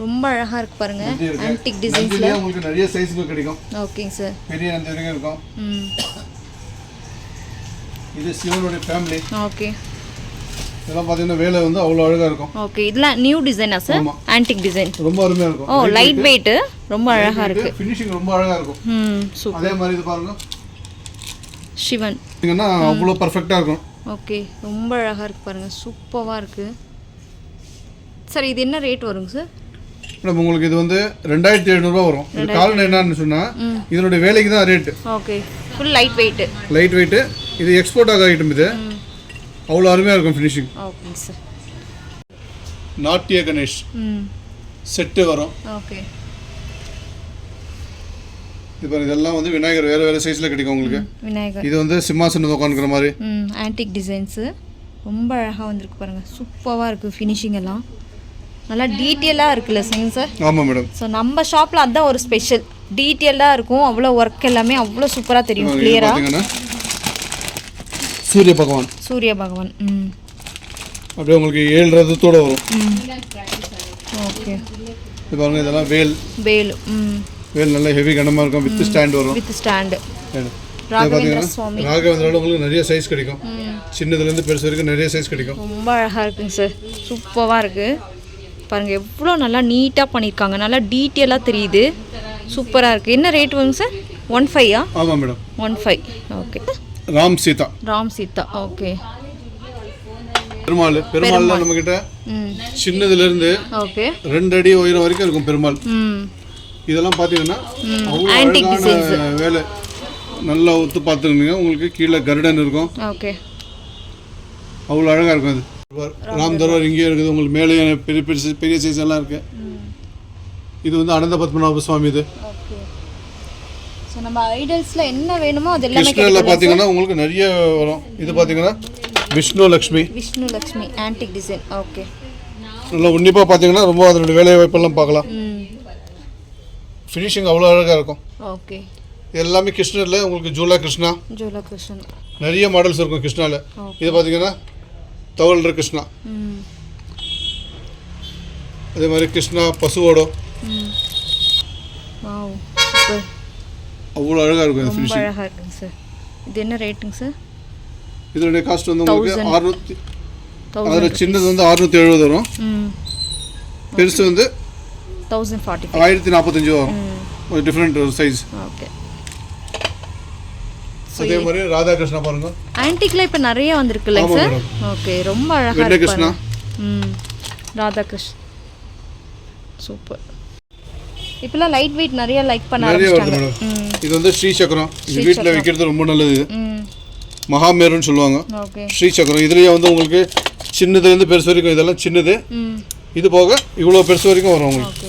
ரொம்ப அழகா இருக்கு பாருங்க. ஆன்டிக் டிசைன்ஸ்ல உங்களுக்கு நிறைய சைஸ்ல கிடைக்கும். ஓகேங்க சார். பெரிய நந்தி வரைக்கும் இருக்கும். இது சிவனுடைய ஃபேமிலி. ஓகே. இதெல்லாம் பாத்தீங்கன்னா வேலை வந்து அவ்வளவு அழகா இருக்கும். ஓகே. இதெல்லாம் நியூ டிசைனா சார்? Antique design. ரொம்ப அருமையா இருக்கும். ஓ, லைட் வெயிட், ரொம்ப அழகா இருக்கு. ஃபினிஷிங் ரொம்ப அழகா இருக்கும். சூப்பர். அதே மாதிரி இது பாருங்க, சிவன். நீங்கன்னா அவ்வளவு பெர்ஃபெக்ட்டா இருக்கும். ஓகே. ரொம்ப அழகா இருக்கு பாருங்க. சூப்பரா இருக்கு சார். இது என்ன ரேட் வருங்க சார்? மேடம் உங்களுக்கு இது வந்து 2700 ரூபாய் வரும். இது காரணம் என்னன்னு சொன்னா இதனுடைய வேலைக்கு தான் rate. Okay. Full light weight. இது எக்ஸ்போர்ட் ஆக ஐட்டம். இது அவ்வளோ அருமையாக இருக்கும் ஃபினிஷிங். Okay sir. நாட்டிய கணேஷ் செட்டு வரும். ஓகே. இப்போ இதெல்லாம் வந்து விநாயகர் வேறு வேறு சைஸில் கிடைக்கும் உங்களுக்கு. விநாயகர் இது வந்து சிம்மாசனம் உட்காந்துக்கிற மாதிரி. ஆன்டிக் டிசைன்ஸு ரொம்ப அழகாக வந்திருக்கு பாருங்கள். சூப்பராக இருக்குது ஃபினிஷிங் எல்லாம் நல்லா டீட்டெயிலாக இருக்குல்ல சார்? ஆமாம் மேடம். ஸோ நம்ம ஷாப்பில் அதுதான் ஒரு ஸ்பெஷல், டீட்டெயிலாக இருக்கும். அவ்வளோ ஒர்க் எல்லாமே அவ்வளோ சூப்பராக தெரியும் கிளியராக. சூரிய பகவான். சூரிய பகவான். அப்படியே உங்களுக்கு 7 ரதத்தோடு வரும். ஓகே. இது பாருங்க, இதெல்லாம் வேல். வேல். வேல் நல்லா ஹெவி கனமாக இருக்கும். வித் ஸ்டாண்ட் வரும். With stand. ராகவேந்திர சுவாமி. ராகவேந்திராவில் உங்களுக்கு நிறைய சைஸ் கிடைக்கும். சின்னதுலேருந்து பெருசு வரைக்கும் நிறைய சைஸ் கிடைக்கும். ரொம்ப அழகாக இருக்குங்க சார், சூப்பராக இருக்குது பாருங்கள். எவ்வளோ நல்லா நீட்டாக பண்ணியிருக்காங்க, நல்லா டீட்டெயிலாக தெரியுது, சூப்பராக இருக்குது. என்ன ரேட் வருங்க சார்? 15? ஆமாம் madam, 15. Okay. Ram Sita. Ram Sita. Okay. Perumal. பெருமாள்ல நம்மக்கிட்ட சின்னதுலேருந்து ஓகே 2 அடி உயரம் வரைக்கும் இருக்கும் பெருமாள். இதெல்லாம் பார்த்தீங்கன்னா அவ்வளோ அழகான வேலை. நல்லா ஒத்து பார்த்துருந்தீங்க, உங்களுக்கு கீழே கருடன் இருக்கும். ஓகே. அவ்வளோ அழகாக இருக்கும். அது ராம் தர்பார் இங்கேயே இருக்குது. உங்களுக்கு மேலே பெரிய பெரிய பெரிய சைஸ் எல்லாம் இருக்குது. இது வந்து அனந்த பத்மநாப சுவாமி. இது ஓகே. ஸோ நம்ம ஐடல்ஸில் என்ன வேணுமோ அது எல்லாமே கிருஷ்ணரில் பார்த்தீங்கன்னா உங்களுக்கு நிறைய வரும். இது பார்த்தீங்கன்னா Vishnu Lakshmi. Vishnu Lakshmi antique design. Okay. நல்லா உன்னிப்பாக பார்த்தீங்கன்னா ரொம்ப அதனுடைய வேலை வாய்ப்பெல்லாம் பார்க்கலாம். ஃபினிஷிங் அவ்வளோ அழகாக இருக்கும். ஓகே. எல்லாமே கிருஷ்ணரில் உங்களுக்கு ஜூலா கிருஷ்ணா. ஜூலா கிருஷ்ணன் நிறைய மாடல்ஸ் இருக்கும் கிருஷ்ணாவில். இது பார்த்தீங்கன்னா தவழ்ற கிருஷ்ணா. அதே மாதிரி கிருஷ்ணா பசுவோட அவ்வளோ அழகாக இருக்கும். இது ஃபினிஷிங் அழகாக இருக்குங்க சார். இது என்ன ரேட்டுங்க சார்? இதனுடைய காஸ்ட் வந்து உங்களுக்கு 600. அதில் சின்னது வந்து 670 வரும். பெருசு வந்து 1045 வரும். ஒரு டிஃப்ரெண்ட் சைஸ். ஓகே. அதே மாதிரி ராதாகிருஷ்ணா பாருங்க. ஆன்டிக்ல இப்போ நிறைய வந்திருக்குல்ல சார்? ஓகே. ரொம்ப அழகாக இருக்கு கிருஷ்ணா. ராதாகிருஷ்ணா சூப்பர். இப்போலாம் லைட் வெயிட் நிறைய லைக் பண்ண ஆரம்பிச்சிட்டாங்க. இது வந்து ஸ்ரீ சக்கரம். இது வீட்டில் வைக்கிறது ரொம்ப நல்லது. இது மகாமேருன்னு சொல்லுவாங்க. ஓகே. ஸ்ரீ சக்கரம். இதுலேயே வந்து உங்களுக்கு சின்னதுலேருந்து பெருசு வரைக்கும் இதெல்லாம் சின்னது. இது போக இவ்வளோ பெருசு வரைக்கும் வரும் உங்களுக்கு.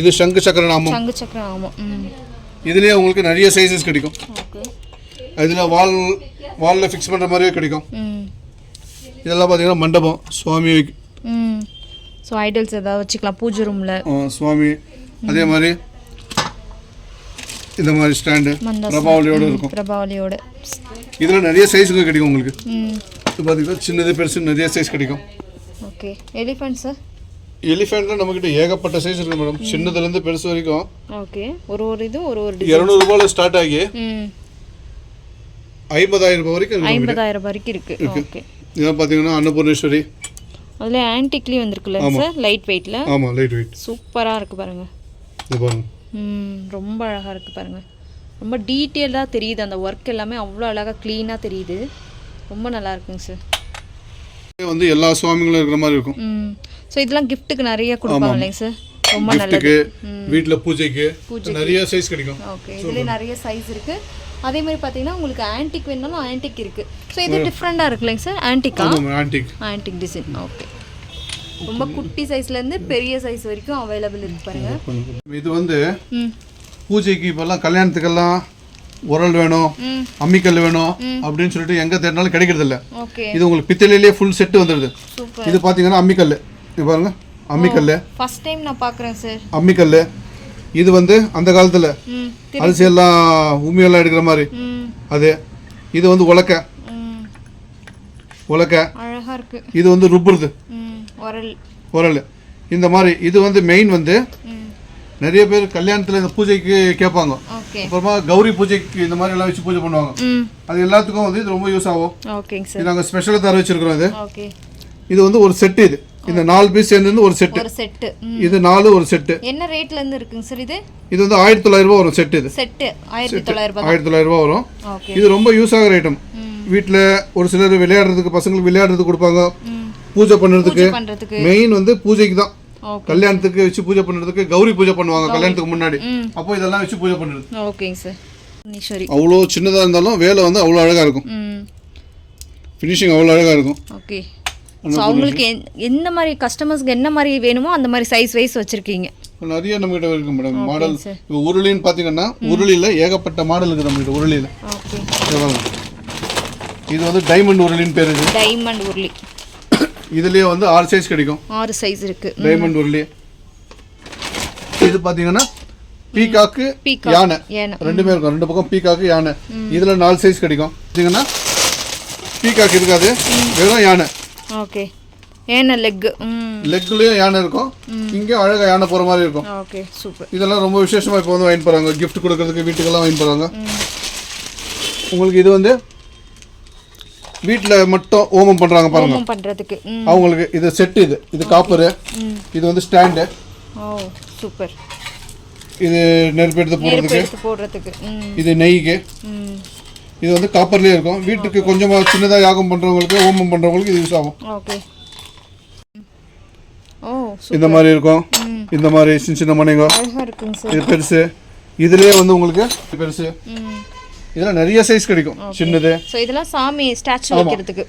இது சங்கு சக்கர நாமம். சங்கு சக்கர நாமம். இதுலேயே உங்களுக்கு நிறைய சைஸஸ் கிடைக்கும். ஓகே. இதில் வாலில் ஃபிக்ஸ் பண்ணுற மாதிரியே கிடைக்கும். இதெல்லாம் பார்த்தீங்கன்னா மண்டபம் சுவாமி. ஸோ ஐடல்ஸ் ஏதாவது வச்சுக்கலாம் பூஜை ரூமில். சுவாமி. அதே மாதிரி இந்த மாதிரி ஸ்டாண்டு பிரபாவலியோடு இருக்கும். பிரபாவலியோட இதில் நிறைய சைஸுங்க கிடைக்கும் உங்களுக்கு. இது பார்த்தீங்கன்னா சின்னது பெருசு நிறைய சைஸ் கிடைக்கும். ஓகே. Elephant sir? எலிஃபென்ட்ல நம்மகிட்ட ஏகப்பட்ட சைஸ் இருக்கு மேடம். சின்னதுலேருந்து பெருசு வரைக்கும். ஓகே. ஒரு இது ஒரு 200 ரூபாயில ஸ்டார்ட் ஆகி 50,000 ரூபாய் வரைக்கும் இருக்கு. 50,000 வரைக்கும் இருக்கு. ஓகே. இதெல்லாம் பார்த்தீங்கன்னா அன்னபூர்ணேஸ்வரி. அதில் ஆன்டிக்லேயும் வந்திருக்குல்ல சார்? லைட் வெயிட்டில். ஆமாம், லைட் வெயிட். சூப்பராக இருக்குது பாருங்க. இது பாருங்க. ரொம்ப அழகாக இருக்குது பாருங்கள். ரொம்ப டீட்டெயிலாக தெரியுது, அந்த ஒர்க் எல்லாமே அவ்வளோ அழகாக க்ளீனாக தெரியுது. ரொம்ப நல்லா இருக்குங்க சார். வந்து எல்லா சுவாமிகளும் இருக்கிற மாதிரி இருக்கும். ஸோ இதெல்லாம் கிஃப்ட்டுக்கு நிறைய கொடுப்பாங்க இல்லைங்க சார்? ரொம்ப நல்லது. வீட்டில் பூஜைக்கு நிறைய சைஸ் கிடைக்கும். ஓகே. இதுல நிறைய சைஸ் இருக்கு. அதே மாதிரி பார்த்தீங்கன்னா உங்களுக்கு ஆன்டிக் வேணும்னாலும் ஆன்டிக் இருக்கு. ஸோ இது டிஃப்ரெண்டாக இருக்குல்லைங்க சார்? ஆன்டிக்கா? Antique design. ஓகே. ரொம்ப குட்டி சைஸ்லேருந்து பெரிய சைஸ் வரைக்கும் அவைலபிள் இருக்கு பாருங்க. இது வந்து பூஜைக்கு இப்போல்லாம் கல்யாணத்துக்கெல்லாம் உரல் வேணும், அம்மிக்கல் வேணும் அப்படின்னு சொல்லிட்டு எங்கே தேடினாலும் கிடைக்கிறது இல்லை. இது உங்களுக்கு பித்தளையிலேயே ஃபுல் செட்டு வந்துடுது. இது பார்த்தீங்கன்னா அம்மிக்கல். இது பாருங்க, அம்மிக்கல். ஃபர்ஸ்ட் டைம் நான் பார்க்குறேன் சார் அம்மிக்கல். இது வந்து அந்த காலத்தில் அரிசியெல்லாம் உமியெல்லாம் எடுக்கிற மாதிரி அது. இது வந்து உலக்கை. அழகாக இருக்கு. இது வந்து ருப்புறது உரல். இந்த மாதிரி இது வந்து மெயின் வந்து நிறைய பேர் கல்யாணத்தில் இந்த பூஜைக்கு கேட்பாங்க. அப்புறமா கௌரி பூஜைக்கு இந்த மாதிரி எல்லாம் வச்சு பூஜை பண்ணுவாங்க. அது எல்லாத்துக்கும் வந்து இது ரொம்ப யூஸ் ஆகும். இது நாங்கள் ஸ்பெஷலாக தர வச்சிருக்கிறோம். இது வந்து ஒரு செட்டு. இது இந்த 4 பீஸ் சேர்ந்து ஒரு செட்டு. இது 4 ஒரு செட்டு. என்ன ரேட்ல இருந்து இருக்குங்க சார் இது? இது வந்து 1900 ரூபாய் வரும் செட்டு. இது செட்டு 1900 ரூபாய் வரும். இது ரொம்ப யூஸ் ஆகிற ஐட்டம். வீட்டில் ஒரு சிலர் விளையாடுறதுக்கு, பசங்களுக்கு விளையாடுறதுக்கு கொடுப்பாங்க. பூஜை பண்ணுறதுக்கு மெயின் வந்து பூஜைக்கு தான். கல்யாணத்துக்கு வச்சு பூஜை பண்ணுறதுக்கு கௌரி பூஜை பண்ணுவாங்க கல்யாணத்துக்கு முன்னாடி. அப்போ இதெல்லாம் வச்சு பூஜை பண்ணுறது. ஓகேங்க சார். அவ்வளோ சின்னதாக இருந்தாலும் வேலை வந்து அவ்வளோ அழகாக இருக்கும். ஃபினிஷிங் அவ்வளோ அழகாக இருக்கும். ஓகே. ஸோ அவங்களுக்கு எந்த மாதிரி கஸ்டமர்ஸ்க்கு என்ன மாதிரி வேணுமோ அந்த மாதிரி சைஸ் வைஸ் வச்சுருக்கீங்க. நிறைய நம்மகிட்ட இருக்கு மேடம் மாடல். sir. இப்போ உருளின்னு பார்த்தீங்கன்னா உருளியில் ஏகப்பட்ட மாடல் இருக்குது நம்மகிட்ட உருளியில். ஓகே. இது வந்து டைமண்ட் உருளின்னு பேர். இது டைமண்ட் உருளி. இதுலேயே வந்து 6 சைஸ் கிடைக்கும். 6 சைஸ் இருக்கு. டைமண்ட் உருளி. இது பார்த்தீங்கன்னா பீகாக்கு யானை ரெண்டுமே இருக்கும். ரெண்டு பக்கம் பீகாக்கு யானை. இதில் 4 சைஸ் கிடைக்கும். பார்த்தீங்கன்னா பீகாக்கு இருக்காது, வெறும் யானை. ஓகே. யானை லெக்லயும் யானை இருக்கும். இங்கே அழகா யானை போற மாதிரி இருக்கும். Okay super. இதெல்லாம் ரொம்ப விசேஷமா இப்போ வந்து வாங்கி போறாங்க, கிஃப்ட் கொடுக்கறதுக்கு வீட்டுக்கெல்லாம் வாங்கி போறாங்க. உங்களுக்கு இது வந்து வீட்டில் மட்டும் ஹோமம் பண்றாங்க பாருங்க, ஹோமம் பண்றதுக்கு அவங்களுக்கு இது செட். இது காப்பர். இது வந்து ஸ்டாண்டு. ஓ சூப்பர். இது நெருப்பு எடுத்து போடுறதுக்கு. இது நெய்க்கு. இது வந்து காப்பர்லயே இருக்கும். வீட்டுக்கு கொஞ்சமா சின்னதா யாகம் பண்றவங்களுக்கு, ஹோமம் பண்றவங்களுக்கு இது யூஸ் ஆகும். ஓகே. ஓ இந்த மாதிரி இருக்கும். இந்த மாதிரி சின்ன சின்ன மணிங்க. அழகா இருக்குங்க சார். இது பெருசு. இதுலயே வந்து உங்களுக்கு பெருசு. இதெல்லாம் நிறைய சைஸ் கிடைக்கும். சின்னது. சோ இதெல்லாம் சாமி ஸ்டாச்சு வைக்கிறதுக்கு.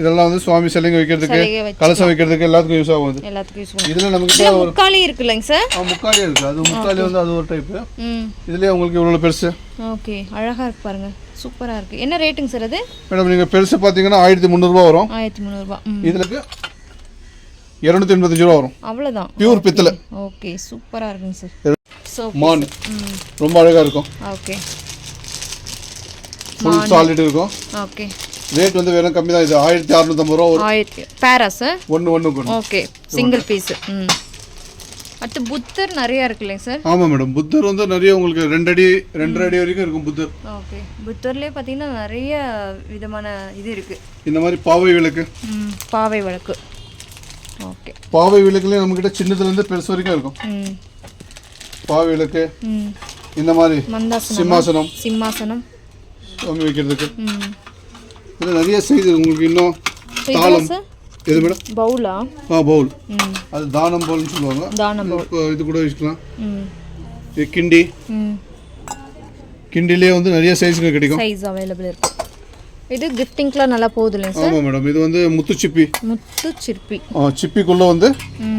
இதெல்லாம் வந்து சுவாமி சிலைங்க வைக்கிறதுக்கு, கலசம் வைக்கிறதுக்கு எல்லாத்துக்கும் யூஸ் ஆகும். எல்லாத்துக்கும் யூஸ் ஆகும். இதுல நமக்கு முக்காலி இருக்குல்லங்க சார். முக்காலி இருக்கு. அது முக்காலி வந்து அது ஒரு டைப். இதுலயே உங்களுக்கு இவ்வளவு பெருசு. ஓகே. அழகா இருக்கு பாருங்க. சூப்பரா இருக்கு. என்ன ரேட்டுங்க சார் அது? மேடம் நீங்க பெருசு பாத்தீங்கன்னா 1300 ரூபாய் வரும். 1300 ரூபாய். இதுலக்கு 285 ரூபாய் வரும். அவ்வளவுதான். பியூர் பித்தளை. ஓகே சூப்பரா இருக்குங்க சார். சோ மான் ரொம்ப அழகா இருக்கும். ஓகே. ஃபுல் சாலிட் இருக்கும். ஓகே. ரேட் வந்து வெறும் கம்மி தான். இது 1650 ரூபாய் வரும். 1000 பேரா சார்? ஒன்னு. ஓகே. Single piece. அடுத்து புத்தர் நிறைய இருக்குல்லைங்க சார்? ஆமா மேடம். புத்தர் வந்து நிறைய உங்களுக்கு 2 அடி 2.5 அடி வரைக்கும் இருக்கும் புத்தர். ஓகே. புத்தர்லயே பாத்தீங்கன்னா நிறைய விதமான இது இருக்கு. இந்த மாதிரி பாவை விளக்கு. பாவை விளக்கு. ஓகே. பாவை விளக்குல நம்ம கிட்ட சின்னதுல இருந்து பெருசு வரைக்கும் இருக்கும். பாவை விளக்கு. இந்த மாதிரி சிம்மாசனம் அவங்க வைக்கிறதுக்கு. இதுல நிறைய சைஸ் உங்களுக்கு. இன்னும் தாளம். எது மேடம்? பவுலா? பவுல். அது தானம் பவுல்னு சொல்லுவாங்க. தானம் பவுல். இது கூட வச்சுக்கலாம். இது கிண்டி. கிண்டிலே வந்து நிறைய சைஸ்ங்க கிடைக்கும். சைஸ் அவேலபிள் இருக்கு. இது கிஃப்டிங்க்குலாம் நல்லா போகுதுல்ல சார்? ஆமா மேடம். இது வந்து முத்து சிப்பி. சிப்பிக்குள்ள வந்து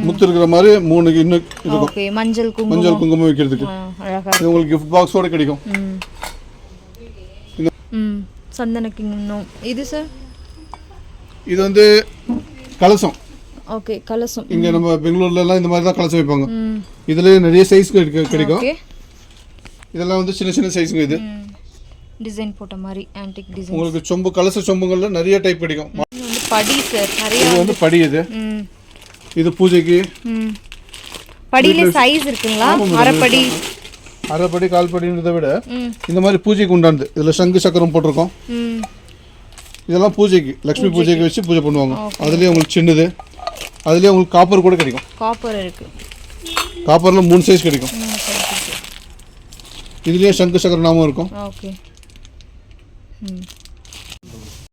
முத்து இருக்கிற மாதிரி 3 இன்னும் இருக்கும். ஓகே. மஞ்சள் குங்குமம் வைக்கிறதுக்கு. அழகா. இது உங்களுக்கு gift box-ஓட கிடைக்கும். சந்தன கிண்ணம். இது சார்? இது வந்து கலசம். ஓகே. கலசம். இங்க நம்ம பெங்களூர்ல எல்லாம் இந்த மாதிரி தான் கலசம் வைப்பாங்க. இதுல நிறைய சைஸ் கிடைக்கும். ஓகே. இதெல்லாம் வந்து சின்ன சின்ன சைஸ்ங்க. இது டிசைன் போட்ட மாதிரி ஆன்டிக் டிசைன். உங்களுக்கு சொம்பு, கலச சொம்புங்கள்ல நிறைய டைப் கிடைக்கும். இது வந்து படி சார். நிறைய. இது வந்து படி. இது பூஜைக்கு. படியில சைஸ் இருக்குங்களா? அரைப்படி கால்படின்றதை விட இந்த மாதிரி பூஜைக்கு உண்டானது. இதுல சங்கு சக்கரம் போட்டிருக்கோம். இதெல்லாம் பூஜைக்கு, லக்ஷ்மி பூஜைக்கு வச்சு பூஜை பண்ணுவாங்க. அதுலயே உங்களுக்கு சின்னது. அதுலயே உங்களுக்கு காப்பர் கூட கிடைக்கும். காப்பர் இருக்கு. காப்பர்ல 3 சைஸ் கிடைக்கும். இதுலயே சங்கு சக்கர நாமம் இருக்கும். ஓகே.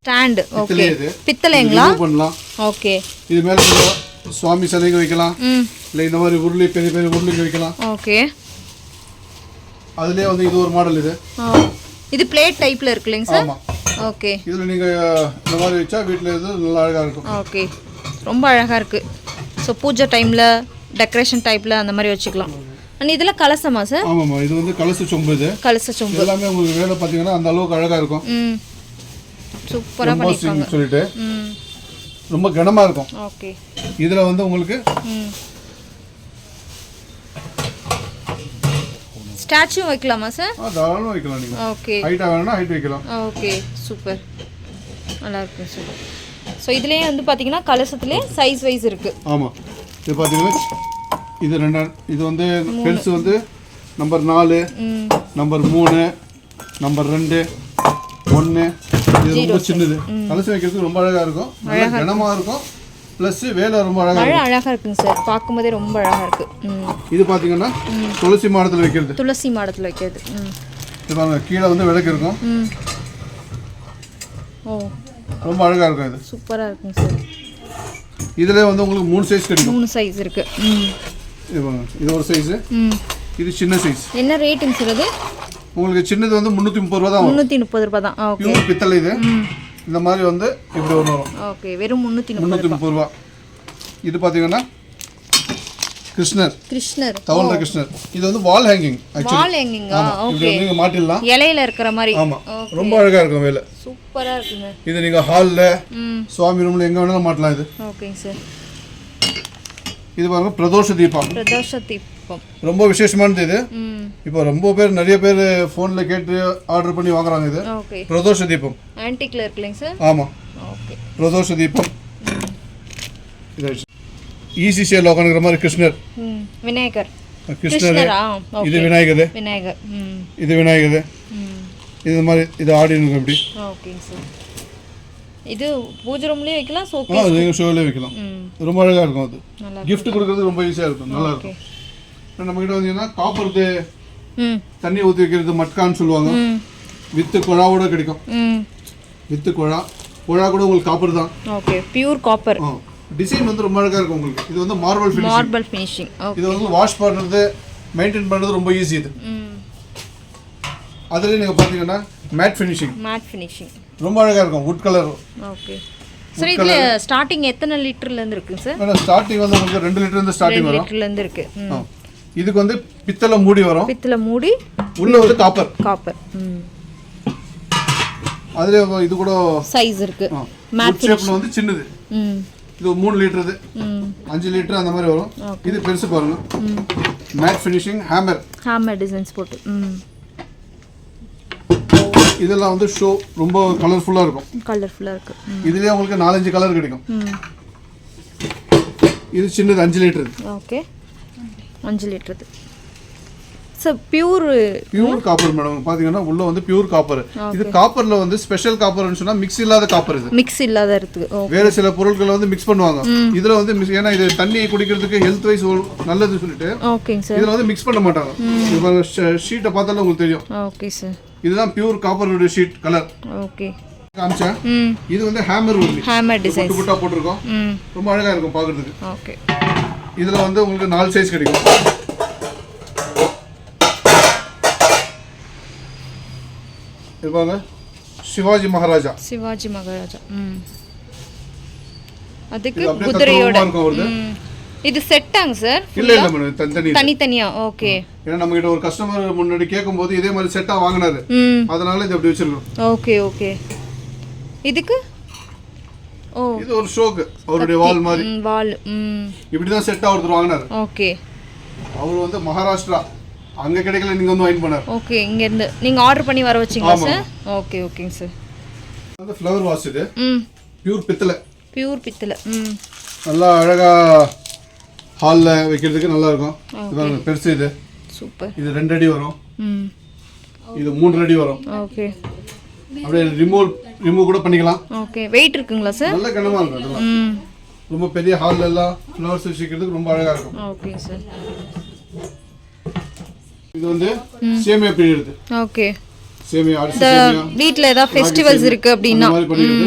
ஸ்டாண்ட். ஓகே. பித்தளைங்களா? பண்ணலாம். ஓகே. இது மேல சுவாமி சிலைங்க வைக்கலாம். இல்ல இந்த மாதிரி உருளி, பெரிய பெரிய உருளிங்க வைக்கலாம். ஓகே. அதுலயே வந்து இது ஒரு மாடல். இது பிளேட் டைப்ல இருக்குல்லைங்க சார்? ஆமா. ஓகே. இதுல நீங்க இந்த மாதிரி வச்சா வீட்ல இது நல்லா அழகா இருக்கும். ஓகே. ரொம்ப அழகா இருக்கு. சோ பூஜை டைம்ல டெக்கரேஷன் டைப்ல அந்த மாதிரி வச்சுக்கலாம். அண்ட் இதெல்லாம் கலசமா சார்? ஆமாமா. இது வந்து கலச சொம்பு. இது கலச சொம்பு. எல்லாமே உங்களுக்கு வேலை பாத்தீங்கன்னா அந்த அளவுக்கு அழகா இருக்கும். சூப்பரா பண்ணிருக்காங்க. சொல்லிட்டு ரொம்ப கனமா இருக்கும். ஓகே. இதுல வந்து உங்களுக்கு ஸ்டாச்சு வைக்கலாமா சார்? தாராளமா வைக்கலாம். நீங்க ஓகே. ஹைட்டா வேணும்னா ஹைட் வைக்கலாம். ஓகே. சூப்பர். நல்லா இருக்கு சார். சோ இதுலயே வந்து பாத்தீங்கன்னா கலசத்திலே சைஸ் வைஸ் இருக்கு. ஆமா. இது பாத்தீங்கன்னா இது இது வந்து பெருசு வந்து நம்பர் 4, நம்பர் 3, நம்பர் 2, 1. இது ரொம்ப சின்னது. கலசம் வைக்கிறதுக்கு ரொம்ப அழகா இருக்கும். நல்ல கனமா இருக்கும். ப்ளஸ் வேலை ரொம்ப அழகா இருக்குங்க சார். பார்க்கும்போதே ரொம்ப அழகா இருக்கு. இது பாத்தீங்கன்னா துளசி மாடத்துல வைக்கிறது. இது பாருங்க, கீழே வந்து விளக்கு இருக்கும். ஓ ரொம்ப அழகா இருக்கும். இது சூப்பரா இருக்குங்க சார். இதுல வந்து உங்களுக்கு 3 சைஸ் கிடைக்கும். 3 சைஸ் இருக்கு. இது பாருங்க, இது ஒரு சைஸ். இது சின்ன சைஸ். என்ன ரேட்டுங்க சார் அது? உங்களுக்கு சின்னது வந்து 330 ரூபாய் தான். 330 ரூபாய் தான். ஓகே. பியூர் பித்தளை இது. இந்த மாதிரி வந்து இப்படி வரும். ஓகே. வெறும் 330 ரூபாய். இது பாத்தீங்கன்னா கிருஷ்ணர் கிருஷ்ணர் தவழ்ற கிருஷ்ணர். இது வந்து வால் ஹேங்கிங் ஆக்சுவலி. வால் ஹேங்கிங்கா? இப்படி வந்து நீங்க மாட்டிடலாம். இலையில இருக்கிற மாதிரி. ஆமா, ரொம்ப அழகா இருக்கும் வேலை. சூப்பரா இருக்குங்க. இது நீங்க ஹால்ல சுவாமி ரூம்ல எங்க வேணாலும் மாட்டலாம் இது. ஓகேங்க சார். இது பாருங்க பிரதோஷ தீபம். பிரதோஷ தீபம் ரொம்ப விசேஷமானது இது. இப்போ ரொம்ப பேர் நிறைய பேர் ஃபோன்ல கேட்டு ஆர்டர் பண்ணி வாங்குறாங்க இது. ஓகே. பிரதோஷ தீபம் ஆன்டிக்ல இருக்குங்க சார். ஆமா. ஓகே. பிரதோஷ தீபம். இது ஈஸி சேல் உட்காந்துக்கிற மாதிரி கிருஷ்ணர். விநாயகர். கிருஷ்ணர். இது விநாயகர். விநாயகர். இது விநாயகர். இது மாதிரி இது ஆடி இருக்கும் இப்படி. ஓகேங்க சார். இது பூஜை ரூம்லயே வைக்கலாம், அது ஷோலயே வைக்கலாம். ரொம்ப அழகா இருக்கும். அது நல்லா gift கொடுக்கிறது ரொம்ப ஈஸியா இருக்கும். நல்லா இருக்கும். நம்ம கிட்ட வந்தீங்கன்னா காப்பர்து தண்ணி ஊற்றி வைக்கிறது மட்கான்னு சொல்லுவாங்க. வித்து குழாவோட கிடைக்கும். வித்து குழா கூட உங்களுக்கு காப்பர் தான். ஓகே. Pure copper. டிசைன் வந்து ரொம்ப அழகா இருக்கும் உங்களுக்கு. இது வந்து மார்பிள் ஃபினிஷிங். இது வந்து வாஷ் பண்றது மெயின்டைன் பண்றது ரொம்ப ஈஸி இது. அதுல நீங்க பாத்தீங்கன்னா மேட் ஃபினிஷிங் ரொம்ப அழகா இருக்கும். Would colour. ஓகே. சரி, இதுல ஸ்டார்டிங் எத்தனை லிட்டர்ல இருந்து இருக்குங்க சார்? மேடம் ஸ்டார்டிங் வந்து உங்களுக்கு 2 லிட்டர்ல இருந்து ஸ்டார்டிங் வரும். 2 லிட்டர்ல இருந்து இருக்கு. இதுக்கு வந்து பித்தளை மூடி வரும். பித்தளை மூடி, உள்ள வந்து காப்பர். அதுல இது கூட சைஸ் இருக்கு. மேட் ஷேப்ல வந்து சின்னது. இது 3 லிட்டர், 5 லிட்டர் அந்த மாதிரி வரும். இது பெருசு பாருங்க. மேட் ஃபினிஷிங் ஹேமர் டிசைன்ஸ் போட்டு. இதெல்லாம் வந்து ஷோ ரொம்ப கலர்ஃபுல்லா இருக்கும். இருக்கு. இதுலயே உங்களுக்கு 4-5 கலர் கிடைக்கும். இது சின்னது 5 litre. Okay. 5 litre. Sir pure copper madam. பாத்தீங்கன்னா உள்ள வந்து பியூர் காப்பர். இது காப்பர்ல வந்து ஸ்பெஷல் காப்பர்னு சொன்னா மிக்ஸ் இல்லாத காப்பர். இது மிக்ஸ் இல்லாத இருக்கு. வேற சில பொருட்களை வந்து மிக்ஸ் பண்ணுவாங்க. இதுல வந்து ஏன்னா இது தண்ணி குடிக்கிறதுக்கு ஹெல்த் வைஸ் நல்லது சொல்லிட்டு ஓகேங்க சார் இதுல வந்து மிக்ஸ் பண்ண மாட்டாங்க. இது ஷீட்டை பார்த்தாலே உங்களுக்கு தெரியும். Okay sir. இதுதான் பியூர் காப்பரோட ஷீட் கலர். ஓகே. காமிச்சா இது வந்து ஹேமர் டிசைன் புட்டா போட்டுருக்கோம். ரொம்ப அழகா இருக்கும் பாக்குறதுக்கு. ஓகே. இதுல வந்து உங்களுக்கு 4 சைஸ் கிடைக்கும். இது பாருங்க சிவாஜி மகாராஜா. அதுக்கு குதிரையோட இது செட்டாங்க சார்? இல்ல மேடம், தனித்தனியா. ஓகே. ஏன்னா நம்ம கிட்ட ஒரு கஸ்டமர் முன்னாடி கேக்கும்போது இதே மாதிரி செட்டா வாங்குனாரு, அதனால இது அப்படி வச்சிருக்கோம். ஓகே. இதுக்கு இது ஒரு ஷோக்கு அவருடைய வால் மாதிரி. இப்படி தான் செட்டா ஒருத்தர் வாங்குனாரு. ஓகே. அவர் வந்து மகாராஷ்டிரா, அங்க கிடைக்கல, நீங்க வந்து வாங்கி பண்ணாரு. ஓகே. இங்க இருந்து நீங்க ஆர்டர் பண்ணி வர வச்சீங்களா சார்? ஓகேங்க சார். அந்த ஃப்ளவர் வாஷ் இது பியூர் பித்தளை. நல்லா அழகா ஹால்ல வைக்கிறதுக்கு நல்லா இருக்கும். இது பெருசு. இது சூப்பர். இது 2 அடி வரும். இது 3 அடி வரும். ஓகே. அப்படியே ரிமூவ் கூட பண்ணிக்கலாம். ஓகே. வெயிட் இருக்குங்களா சார்? நல்ல கனமா இருக்கும். அதெல்லாம் ரொம்ப பெரிய ஹால்ல எல்லாம் ஃப்ளவர்ஸ் வச்சிக்கிறதுக்கு ரொம்ப அழகா இருக்கும். Okay sir. இது வந்து சேமியா பிரியிறது. ஓகே. சேமியா அரிசி சேமியா வீட்ல ஏதாவது ஃபெஸ்டிவல்ஸ் இருக்கு அப்படினா அந்த மாதிரி பண்ணிடுது.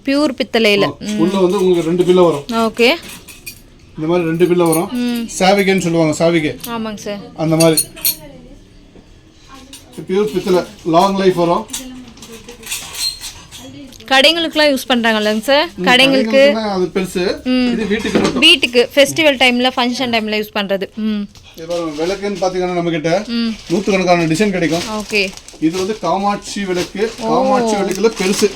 பியூர் பித்தளையில உள்ள வந்து உங்களுக்கு 2 பில்ல வரும். ஓகே. இந்த மாதிரி 2 பில்ல வரும். சாவிகேன்னு சொல்லுவாங்க. சாவிகே. ஆமாங்க சார். அந்த மாதிரி பியூர் பித்தளை லாங் லைஃப் வரும். கடைங்களுக்குலாம் யூஸ் பண்றாங்கலங்க சார்? கடைங்களுக்கு அது பெருசு. இது வீட்டுக்கு ஃபெஸ்டிவல் டைம்ல ஃபங்க்ஷன் டைம்ல யூஸ் பண்றது. இப்போ விளக்குன்னு பாத்தீங்கன்னா நம்ம கிட்ட நூற்றுக்கணக்கான டிசைன் கிடைக்கும். ஓகே. இது வந்து காமாட்சி விளக்கு. காமாட்சி விளக்குல பெருசு.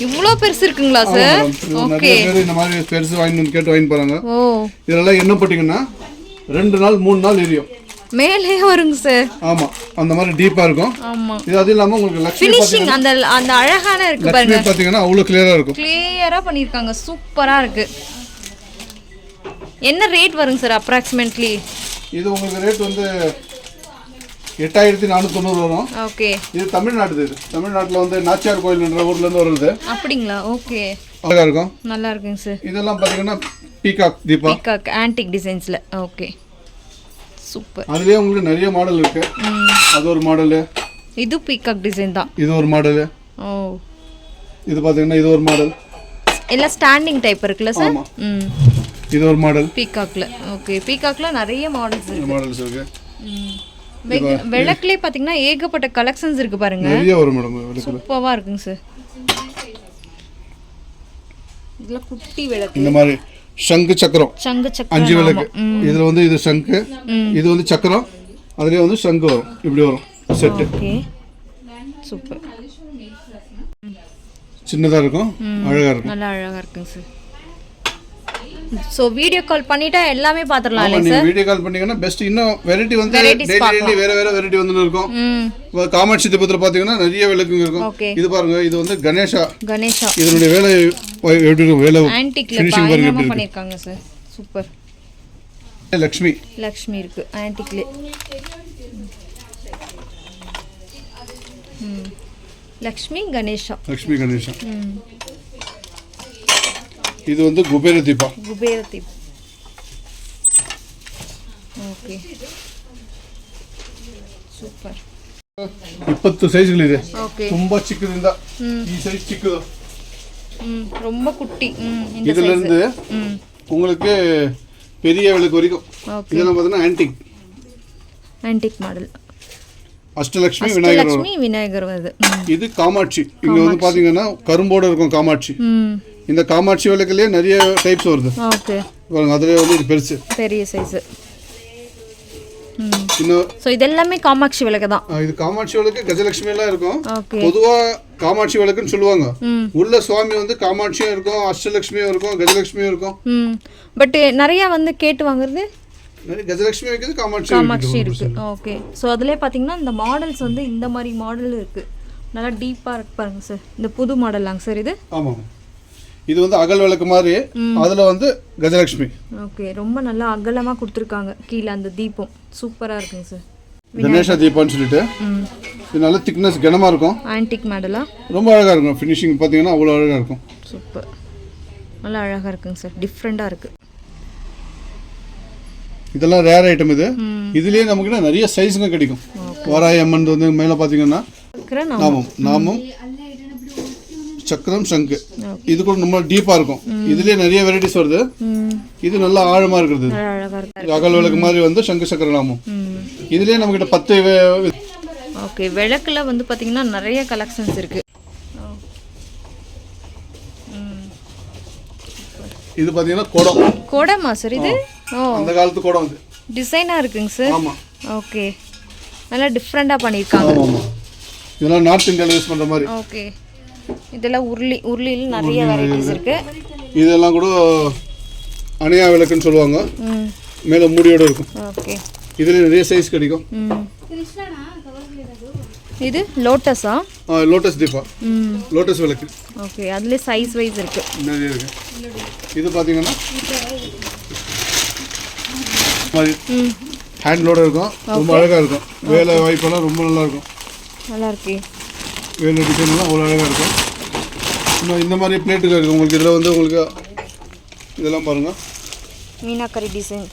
இவ்ளோ பெருசு இருக்குங்களா சார்? ஓகே. இந்த மாதிரி பெருசு வாங்கி போறாங்க. இதெல்லாம் என்ன போட்டீங்கன்னா 2 நாள் 3 நாள் எரியும். மேலே வருங்க சார். ஆமா, அந்த மாதிரி டீப்பா இருக்கும். ஆமா. இது அது இல்லாம உங்களுக்கு லக்ஷ்மி ஃபினிஷிங் அந்த அழகான இருக்கு பாருங்க. லக்ஷ்மி பாத்தீங்கன்னா அவ்வளவு கிளியரா இருக்கும். கிளியரா பண்ணிருக்காங்க. சூப்பரா இருக்கு. என்ன ரேட் வருங்க சார் அப்ராக்ஸிமேட்லி? இது உங்களுக்கு ரேட் வந்து 8490 வரும். ஓகே. இது தமிழ்நாட்டுல வந்து நாச்சியார் கோயில்ன்ற ஊர்ல இருந்து வருது. அப்படிங்களா? ஓகே. அழகா இருக்கும். நல்லா இருக்குங்க சார். இதெல்லாம் பாத்தீங்கன்னா பீகாக் ஆன்டிக் டிசைன்ஸ்ல. ஓகே. சூப்பர். அதுலயே உங்களுக்கு நிறைய மாடல் இருக்கு. அது ஒரு மாடல். இது பீகாக் டிசைன் தான். இது ஒரு மாடல். ஓ. இது பாத்தீங்கன்னா இது ஒரு மாடல். எல்லாம் ஸ்டாண்டிங் டைப் இருக்குல சார்? இது ஒரு மாடல் பீகாக்ல. ஓகே. பீகாக்ல நிறைய மாடல்ஸ் இருக்கு. விளக்குலயே பாத்தீங்கன்னா ஏகப்பட்ட கலெக்ஷன்ஸ் இருக்கு பாருங்க. நிறைய வரும் மேடம் விளக்குல. சூப்பரா இருக்குங்க சார். இதெல்லாம் குட்டி விளக்கு. இந்த மாதிரி சங்கு சக்கரம் சங்கு சக்கரம் 5 விளக்கு. இதில் வந்து இது சங்கு, இது வந்து சக்கரம், அதுலேயே வந்து சங்கு வரும், இப்படி வரும் செட்டு. Okay super. சின்னதாக இருக்கும், அழகாக இருக்கும். நல்லா அழகாக இருக்குங்க சார். ஸோ வீடியோ கால் பண்ணிட்டா எல்லாமே பார்த்துடலாம் இல்லை நீங்கள் வீடியோ கால் பண்ணீங்கன்னா பெஸ்ட். இன்னும் வெரைட்டி வந்து டெய்லி வேற வேற வெரைட்டி வந்து இருக்கும். காமாட்சி தீபத்தில் பார்த்தீங்கன்னா நிறைய விளக்குங்க இருக்கும். இது பாருங்க, இது வந்து கணேஷா. இதனுடைய வேலை எப்படி இருக்கும், வேலை ஃபினிஷிங் பாருங்க பண்ணியிருக்காங்க சார். சூப்பர். லக்ஷ்மி இருக்கு ஆன்டிக்லே. லக்ஷ்மி கணேஷா. இது வந்து குபேர தீபா. Okay super. 20 ಸೈಜ್ಗಳಿದೆ. ತುಂಬಾ ಚಿಕ್ಕದಿಂದ ಈ ಸೈಜ್ ಚಿಕ್ಕದು. ரொம்ப குட்டி. இதுல இருந்து உங்களுக்கு பெரிய விளக்கு வரைக்கும். இதெல்லாம் பார்த்தீங்கன்னா ஆன்டிக் மாடல். அஷ்டலட்சுமி விநாயகர் வருது. இது காமாட்சி. இங்க வந்து பாத்தீங்கன்னா கரும்போட இருக்கும் காமாட்சி. இந்த காமாட்சி விளக்குலயே நிறைய டைப்ஸ் வருது. ஓகே பாருங்க, அதுல வந்து இது பெரிய சைஸ். சோ இதெல்லாமே காமாட்சி விளக்கு தான். இது காமாட்சி விளக்கு, கஜலட்சுமி எல்லாம் இருக்கும். பொதுவா காமாட்சி விளக்குன்னு சொல்லுவாங்க. உள்ள சுவாமி வந்து காமாட்சியும் இருக்கும், அஷ்டலட்சுமியும் இருக்கும், கஜலட்சுமியும் இருக்கும். பட் நிறைய வந்து கேட்டு வாங்குறது கஜலட்சுமி இருக்குது, காமாட்சி இருக்கு. ஓகே. சோ அதுலயே பாத்தீங்கன்னா இந்த மாடல்ஸ் வந்து இந்த மாதிரி மாடல் இருக்கு. நல்லா டீப்பா இருக்கு பாருங்க சார். இந்த புது மாடலாங்க சார் இது? ஆமா, இது வந்து அகல் விளக்கு மாதிரி, அதுல வந்து கஜலட்சுமி. ஓகே, ரொம்ப நல்லா அகலமா கொடுத்திருக்காங்க. கீழ அந்த தீபம் சூப்பரா இருக்குங்க சார். கணேஷா தீபம்னு சொல்லிட்டு இது நல்ல திக்னஸ் கனமா இருக்கும். ஆன்டிக் மாடலா ரொம்ப அழகா இருக்கும். ஃபினிஷிங் பாத்தீங்கன்னா அவ்வளவு அழகா இருக்கும். சூப்பர், நல்லா அழகா இருக்குங்க சார். டிஃபரெண்டா இருக்கு. இதெல்லாம் ரேர் ஐட்டம். இது இதுலயே நமக்கு நிறைய சைஸ்ங்க கிடைக்கும். வாராய் அம்மன் வந்து மேல பாத்தீங்கன்னா நாமம் சக்கரம் சங்கு. இது கூட ரொம்ப டீப்பா இருக்கும். இதுலயே நிறைய வெரைட்டிஸ் வருது. இது நல்லா ஆழமா இருக்குது. அகல் விளக்கு மாதிரி வந்து சங்கு சக்கர நாமம். இதுலயே நம்ம கிட்ட 10. ஓகே, விளக்குல வந்து பாத்தீங்கன்னா நிறைய கலெக்ஷன்ஸ் இருக்கு. இது பாத்தீங்கன்னா கோடமா சார் இது? அந்த காலத்து கோடம் இது. டிசைனா இருக்குங்க சார். ஆமா. ஓகே, நல்லா டிஃபரெண்டா பண்ணிருக்காங்க. இதெல்லாம் நார்த் இந்தியால யூஸ் பண்ற மாதிரி. ஓகே, இதெல்லாம் உருளில நிறைய வெரைட்டிஸ் இருக்கு. இதெல்லாம் கூட அணையா விளக்குன்னு சொல்லுவாங்க. மேல மூடியோட இருக்கும். ஓகே, இதுல நிறைய சைஸ் கிடைக்கும். இது லோட்டஸா? லோட்டஸ் தீபா. லோட்டஸ் விளக்கு. ஓகே, அதுல சைஸ் வைஸ் இருக்கு. நிறைய இருக்கு. இது பாத்தீங்கன்னா ஹேண்ட் லோட இருக்கும். ரொம்ப அழகா இருக்கும். வேலை வாய்ப்பெல்லாம் ரொம்ப நல்லா இருக்கும். நல்லா இருக்கு. வேலை டிசைன்லாம் அவ்வளோ அழகாக இருக்கும். இன்னும் இந்த மாதிரி பிளேட்டுகள் இருக்குது உங்களுக்கு. இதில் வந்து உங்களுக்கு இதெல்லாம் பாருங்கள், மீனாக்கரி டிசைன்.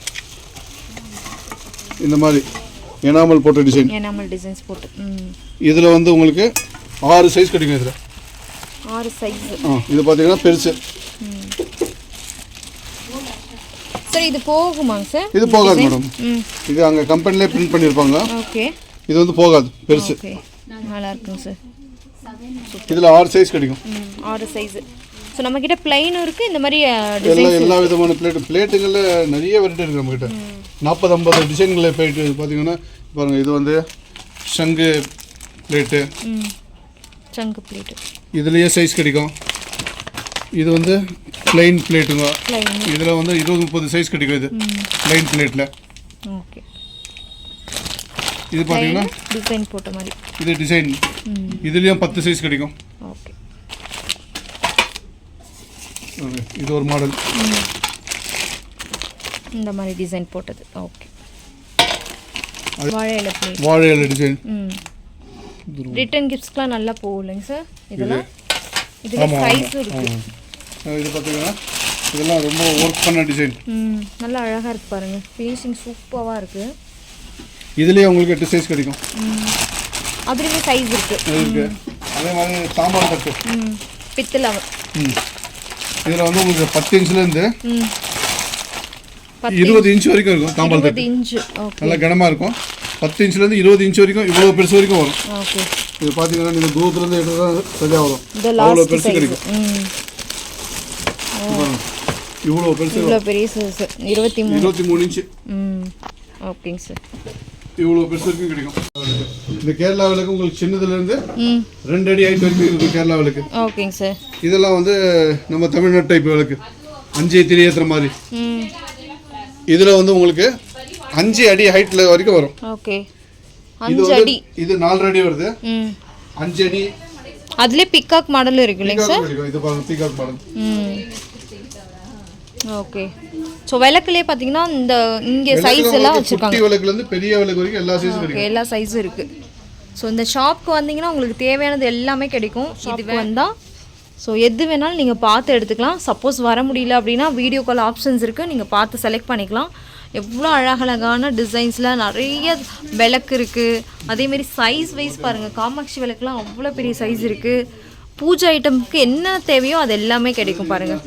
இந்த மாதிரி எனாமல் போட்ட டிசைன். எனாமல் டிசைன்ஸ் போட்டு. இதில் வந்து உங்களுக்கு 6 சைஸ் கிடைக்கும். இதில் 6 சைஸ். இது பார்த்தீங்கன்னா பெருசு. சார் இது போகுமாங்க சார்? இது போகாது மேடம். இது அங்கே கம்பெனிலே பிரிண்ட் பண்ணியிருப்பாங்க. ஓகே, இது வந்து போகாது, பெருசு. ஓகே, நல்லா இருக்குங்க சார். இதில் 6 சைஸ் கிடைக்கும். 6 சைஸ். ஸோ நம்மக்கிட்ட பிளைனும் இருக்குது, இந்த மாதிரி எல்லா விதமான பிளேட்டுகளில் நிறைய வெரைட்டி இருக்குது நம்மக்கிட்ட. 40-50 டிசைன்களில் போயிட்டு பார்த்தீங்கன்னா பாருங்கள். இது வந்து சங்கு பிளேட்டு. இதுலேயே சைஸ் கிடைக்கும். இது வந்து பிளைன் பிளேட்டுங்க. இதில் வந்து 20-30 சைஸ் கிடைக்கும். இது பிளைன் பிளேட்டில். ஓகே, இது பார்த்தீங்கன்னா டிசைன் போட்ட மாதிரி. இது டிசைன். இதுலேயும் 10 சைஸ் கிடைக்கும். ஓகே, இது ஒரு மாடல். இந்த மாதிரி டிசைன் போட்டது. ஓகே, வாழை இலை டிசைன். ரிட்டர்ன் கிஃப்ட்ஸ்க்குலாம் நல்லா போகலைங்க சார். இதெல்லாம் இதில் சைஸ் இருக்கு. இது பார்த்தீங்கன்னா இதெல்லாம் ரொம்ப ஒர்க் பண்ண டிசைன். நல்லா அழகாக இருக்கு பாருங்க. ஃபினிஷிங் சூப்பராக இருக்கு. இதுலேயே உங்களுக்கு 8 சைஸ் கிடைக்கும். அதுலேயுமே சைஸ் இருக்கு. அதே மாதிரி சாம்பார் தட்டு பித்தளை. இதில் வந்து உங்களுக்கு 10 இன்ச்லேருந்து 20 இன்ச் வரைக்கும் இருக்கும். தாம்பால் தட்டு நல்லா கனமாக இருக்கும். 10 இன்ச்லேருந்து 20 இன்ச் வரைக்கும், இவ்வளோ பெருசு வரைக்கும் வரும். ஓகே, இது பார்த்தீங்கன்னா நீங்கள் தூரத்துலேருந்து எடுத்து தான் சரியாக வரும். அவ்வளோ பெருசு கிடைக்கும். இவ்வளோ பெருசு இவ்வளோ பெரிய சைஸ் 23 இன்ச்சு ஓகேங்க சார். இவ்வளோ பெருசு வரைக்கும் கிடைக்கும். இந்த கேரளா விளக்கு உங்களுக்கு சின்னதுலேருந்து 2 அடி ஹைட் வரைக்கும் இருக்குது கேரளா விளக்கு. ஓகேங்க சார். இதெல்லாம் வந்து நம்ம தமிழ்நாட்டு டைப் விளக்கு 5 திரி ஏற்றுற மாதிரி. இதில் வந்து உங்களுக்கு 5 அடி ஹைட்டில் வரைக்கும் வரும். ஓகே, இது 5 அடி. இது 4 அடி வருது. 5 அடி. அதுலேயே பிக்காக் மாடலும் இருக்கு இல்லைங்க சார்? இது பாருங்க பிகாக் மாடல். ஓகே. ஸோ விளக்குலேயே பார்த்தீங்கன்னா இந்த இங்கே சைஸ் எல்லாம் வச்சுருக்காங்க. குட்டி விளக்குலேருந்து பெரிய விளக்கு வரைக்கும் எல்லா சைஸும் கிடைக்கும். எல்லா சைஸும் இருக்குது. ஸோ இந்த ஷாப்க்கு வந்தீங்கன்னா உங்களுக்கு தேவையானது எல்லாமே கிடைக்கும். இது வந்தால் ஸோ எது வேணாலும் நீங்கள் பார்த்து எடுத்துக்கலாம். சப்போஸ் வர முடியல அப்படின்னா வீடியோ கால் ஆப்ஷன்ஸ் இருக்குது, நீங்கள் பார்த்து செலக்ட் பண்ணிக்கலாம். எவ்வளோ அழகழகான டிசைன்ஸில் நிறைய விளக்கு இருக்குது. அதேமாரி சைஸ் வைஸ் பாருங்கள், காமாட்சி விளக்குலாம் அவ்வளோ பெரிய சைஸ் இருக்குது. பூஜை ஐட்டமுக்கு என்ன தேவையோ அது எல்லாமே கிடைக்கும் பாருங்கள்.